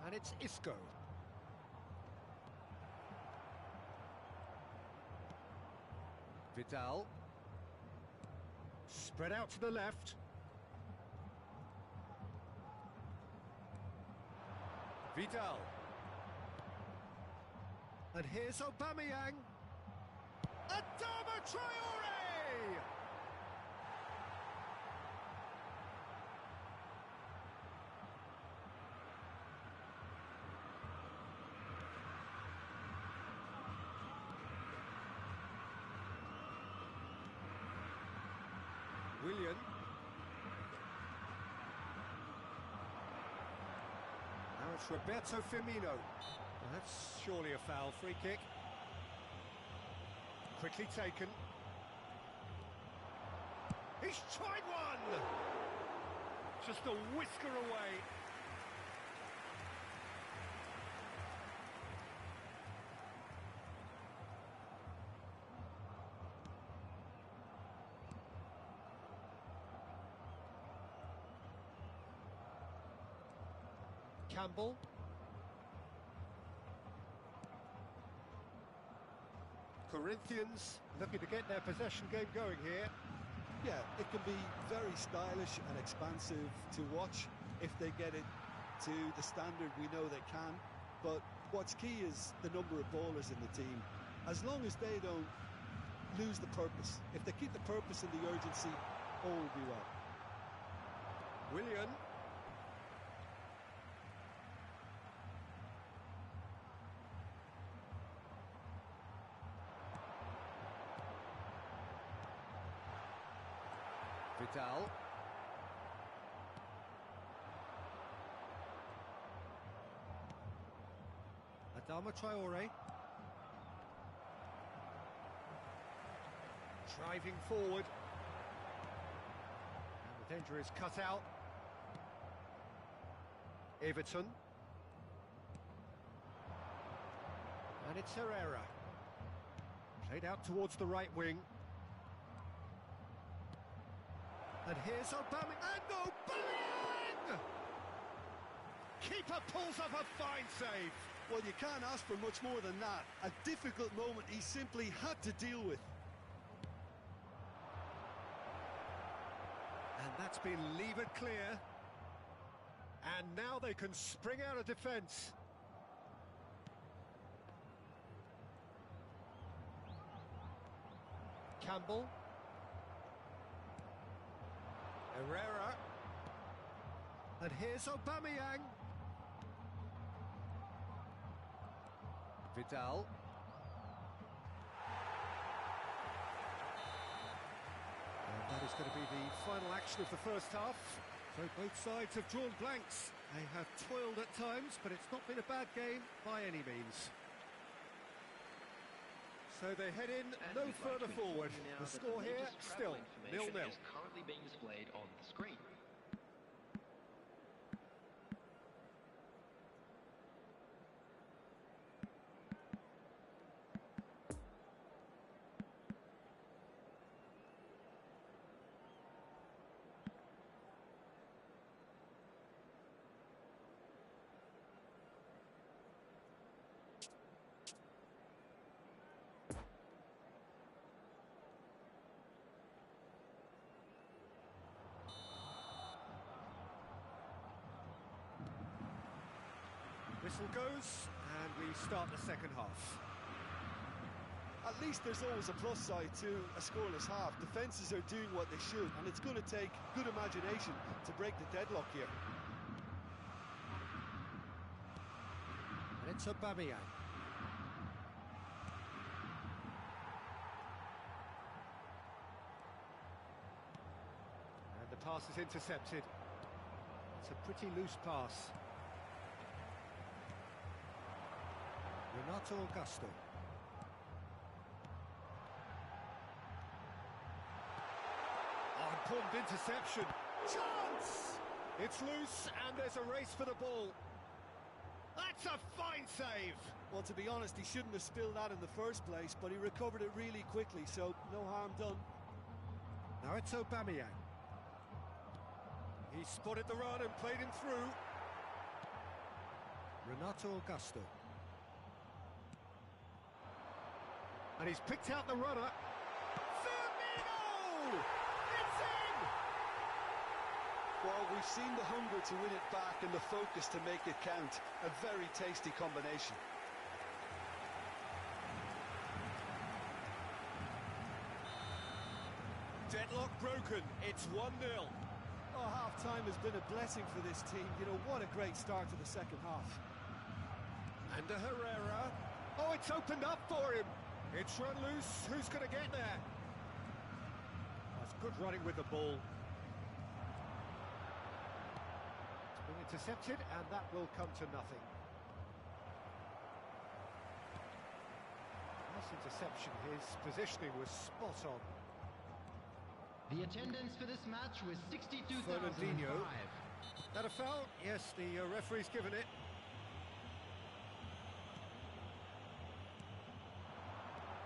And it's Isco. Vidal. Spread out to the left. Vidal. And here's Aubameyang. Adama Traore! Willian. Now it's Roberto Firmino. That's surely a foul. Free kick. Quickly taken. He's tried one! Just a whisker away. Campbell. Corinthians looking to get their possession game going here. Yeah, it can be very stylish and expansive to watch if they get it to the standard we know they can. But what's key is the number of ballers in the team. As long as they don't lose the purpose, if they keep the purpose and the urgency, all will be well. Willian. Vidal. Adama Traore. Driving forward. And the danger is cut out. Everton. And it's Herrera. Played out towards the right wing. And here's Aubameyang. And Aubameyang! Keeper pulls off a fine save. Well, you can't ask for much more than that. A difficult moment he simply had to deal with. And that's been levered clear. And now they can spring out of defence. Campbell. Herrera. And here's Aubameyang. Vidal. And that is going to be the final action of the first half. So both sides have drawn blanks. They have toiled at times, but it's not been a bad game by any means. So they head in And no we'd like further to inform forward. you now The that score here, latest travel still information 0-0. is currently being displayed on the screen. Whistle goes, and we start the second half. At least there's always a plus side to a scoreless half. Defences are doing what they should, and it's going to take good imagination to break the deadlock here. And it's Aubameyang. And the pass is intercepted. It's a pretty loose pass. Renato Augusto. Oh, important interception. Chance! It's loose, and there's a race for the ball. That's a fine save. Well, to be honest, he shouldn't have spilled that in the first place, but he recovered it really quickly, so no harm done. Now it's Aubameyang. He spotted the run and played him through. Renato Augusto. And he's picked out the runner. Firmino! It's in! Well, we've seen the hunger to win it back and the focus to make it count. A very tasty combination. Deadlock broken. It's 1-0. Oh, half-time has been a blessing for this team. You know, what a great start to the second half. And a Herrera. Oh, it's opened up for him. It's run loose. Who's going to get there? That's good running with the ball. It's been intercepted, and that will come to nothing. Nice interception. His positioning was spot on. The attendance for this match was Fernandinho. 62,005. That a foul? Yes, the referee's given it.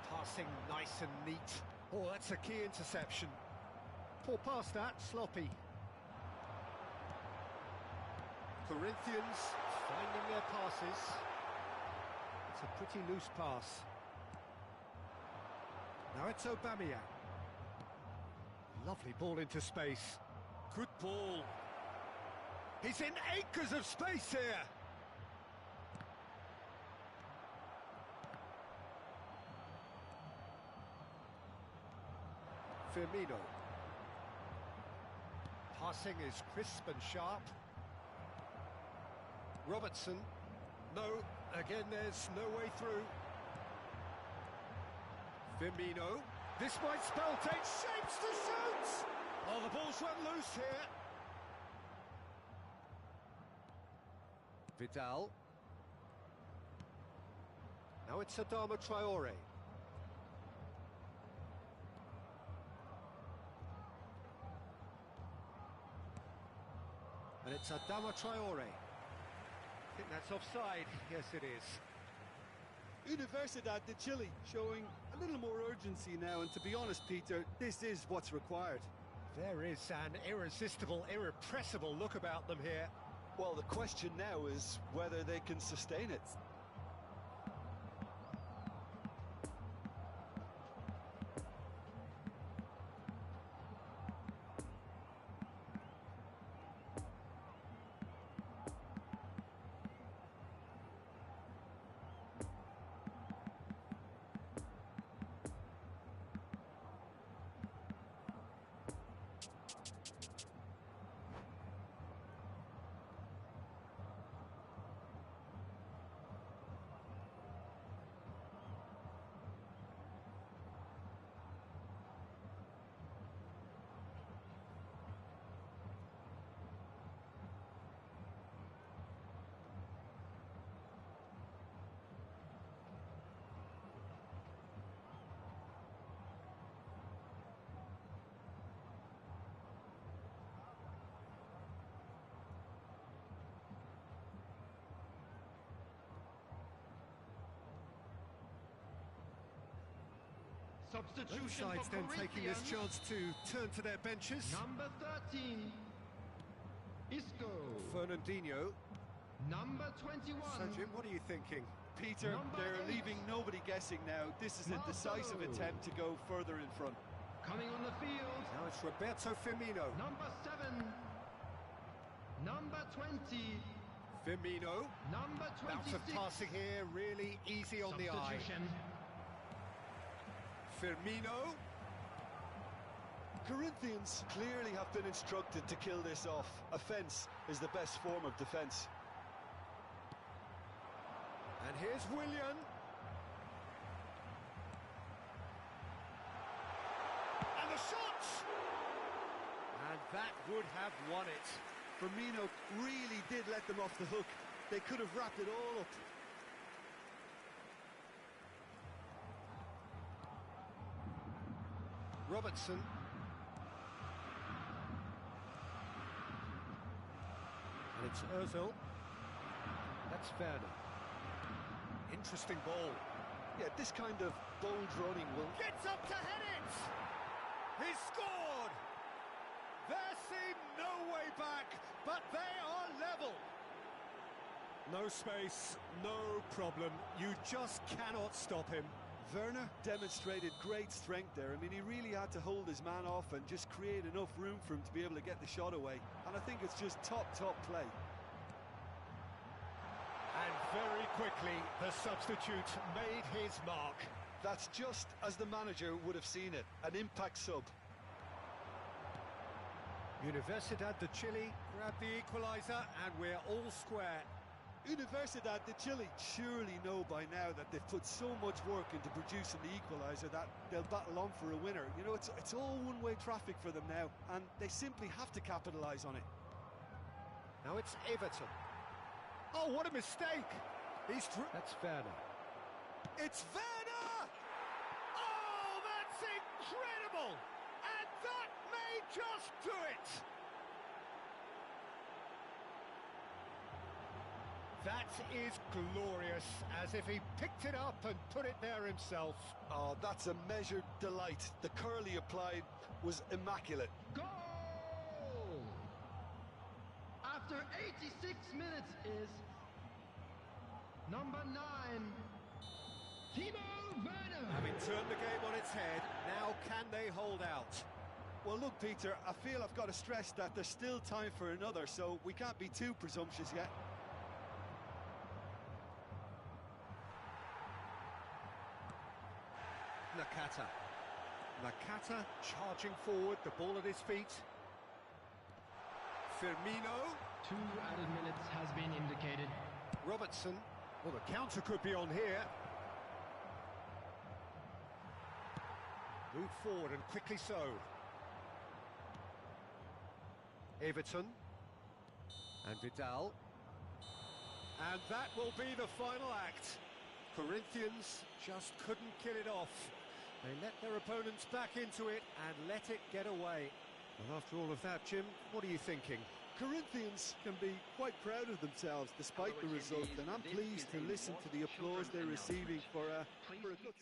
Passing nice and neat. Oh, that's a key interception. Poor pass that, sloppy. Corinthians finding their passes. It's a pretty loose pass. Now it's Aubameyang. Lovely ball into space. Good ball. He's in acres of space here. Firmino. Passing is crisp and sharp. Robertson. No, again there's no way through. Firmino. This might spell take shapes to shoot! Oh, the ball's run loose here. Vidal. Now it's Adama Traore. And it's Adama Traore. I think that's offside. Yes, it is. Universidad de Chile showing a little more urgency now, and to be honest, Peter, this is what's required. There is an irresistible, irrepressible look about them here. Well, the question now is whether they can sustain it. Both Substitution sides for then taking this Corinthians. chance to turn to their benches. Number 13, Isco. Fernandinho. Number 21, So Jim, what are you thinking? Peter, Number they're 8. leaving nobody guessing now. This is a decisive Marcelo. attempt to go further in front. coming on the field. Now it's Roberto Firmino. Number 7, number 20, Firmino. number Bounce 26. of passing here, really easy on the eye. Substitution. Firmino. Corinthians clearly have been instructed to kill this off. Offence is the best form of defence. And here's Willian. And the shot! And that would have won it. Firmino really did let them off the hook. They could have wrapped it all up. Robertson. And it's Ozil. That's Werner. Interesting ball. Yeah, this kind of bold running will... Gets up to head it! He scored! There seemed no way back, but they are level. No space, no problem. You just cannot stop him. Werner demonstrated great strength there. I mean, he really had to hold his man off and just create enough room for him to be able to get the shot away. And I think it's just top play. And very quickly, the substitute made his mark. That's just as the manager would have seen it, an impact sub. Universidad de Chile grabbed the equaliser, and we're all square. Universidad de Chile surely know by now that they've put so much work into producing the equaliser that they'll battle on for a winner. You know, it's all one-way traffic for them now, and they simply have to capitalise on it. Now it's Everton. Oh, what a mistake! That's Werner. It's Werner! Oh, that's incredible! And that may just do it! That is glorious, as if he picked it up and put it there himself. Oh, that's a measured delight. The curl he applied was immaculate. Goal! After 86 minutes is number 9, Timo Werner. Having turned the game on its head, now can they hold out? Well, look, Peter, I feel I've got to stress that there's still time for another, so we can't be too presumptuous yet. Nakata charging forward, the ball at his feet. Firmino. 2 added minutes has been indicated. Robertson. Well, the counter could be on here. Move forward, and quickly so. Everton. And Vidal. And that will be the final act. Corinthians just couldn't kill it off. They let their opponents back into it and let it get away. And after all of that, Jim, what are you thinking? Corinthians can be quite proud of themselves despite the result, and I'm pleased to listen to the applause they're receiving for a good season.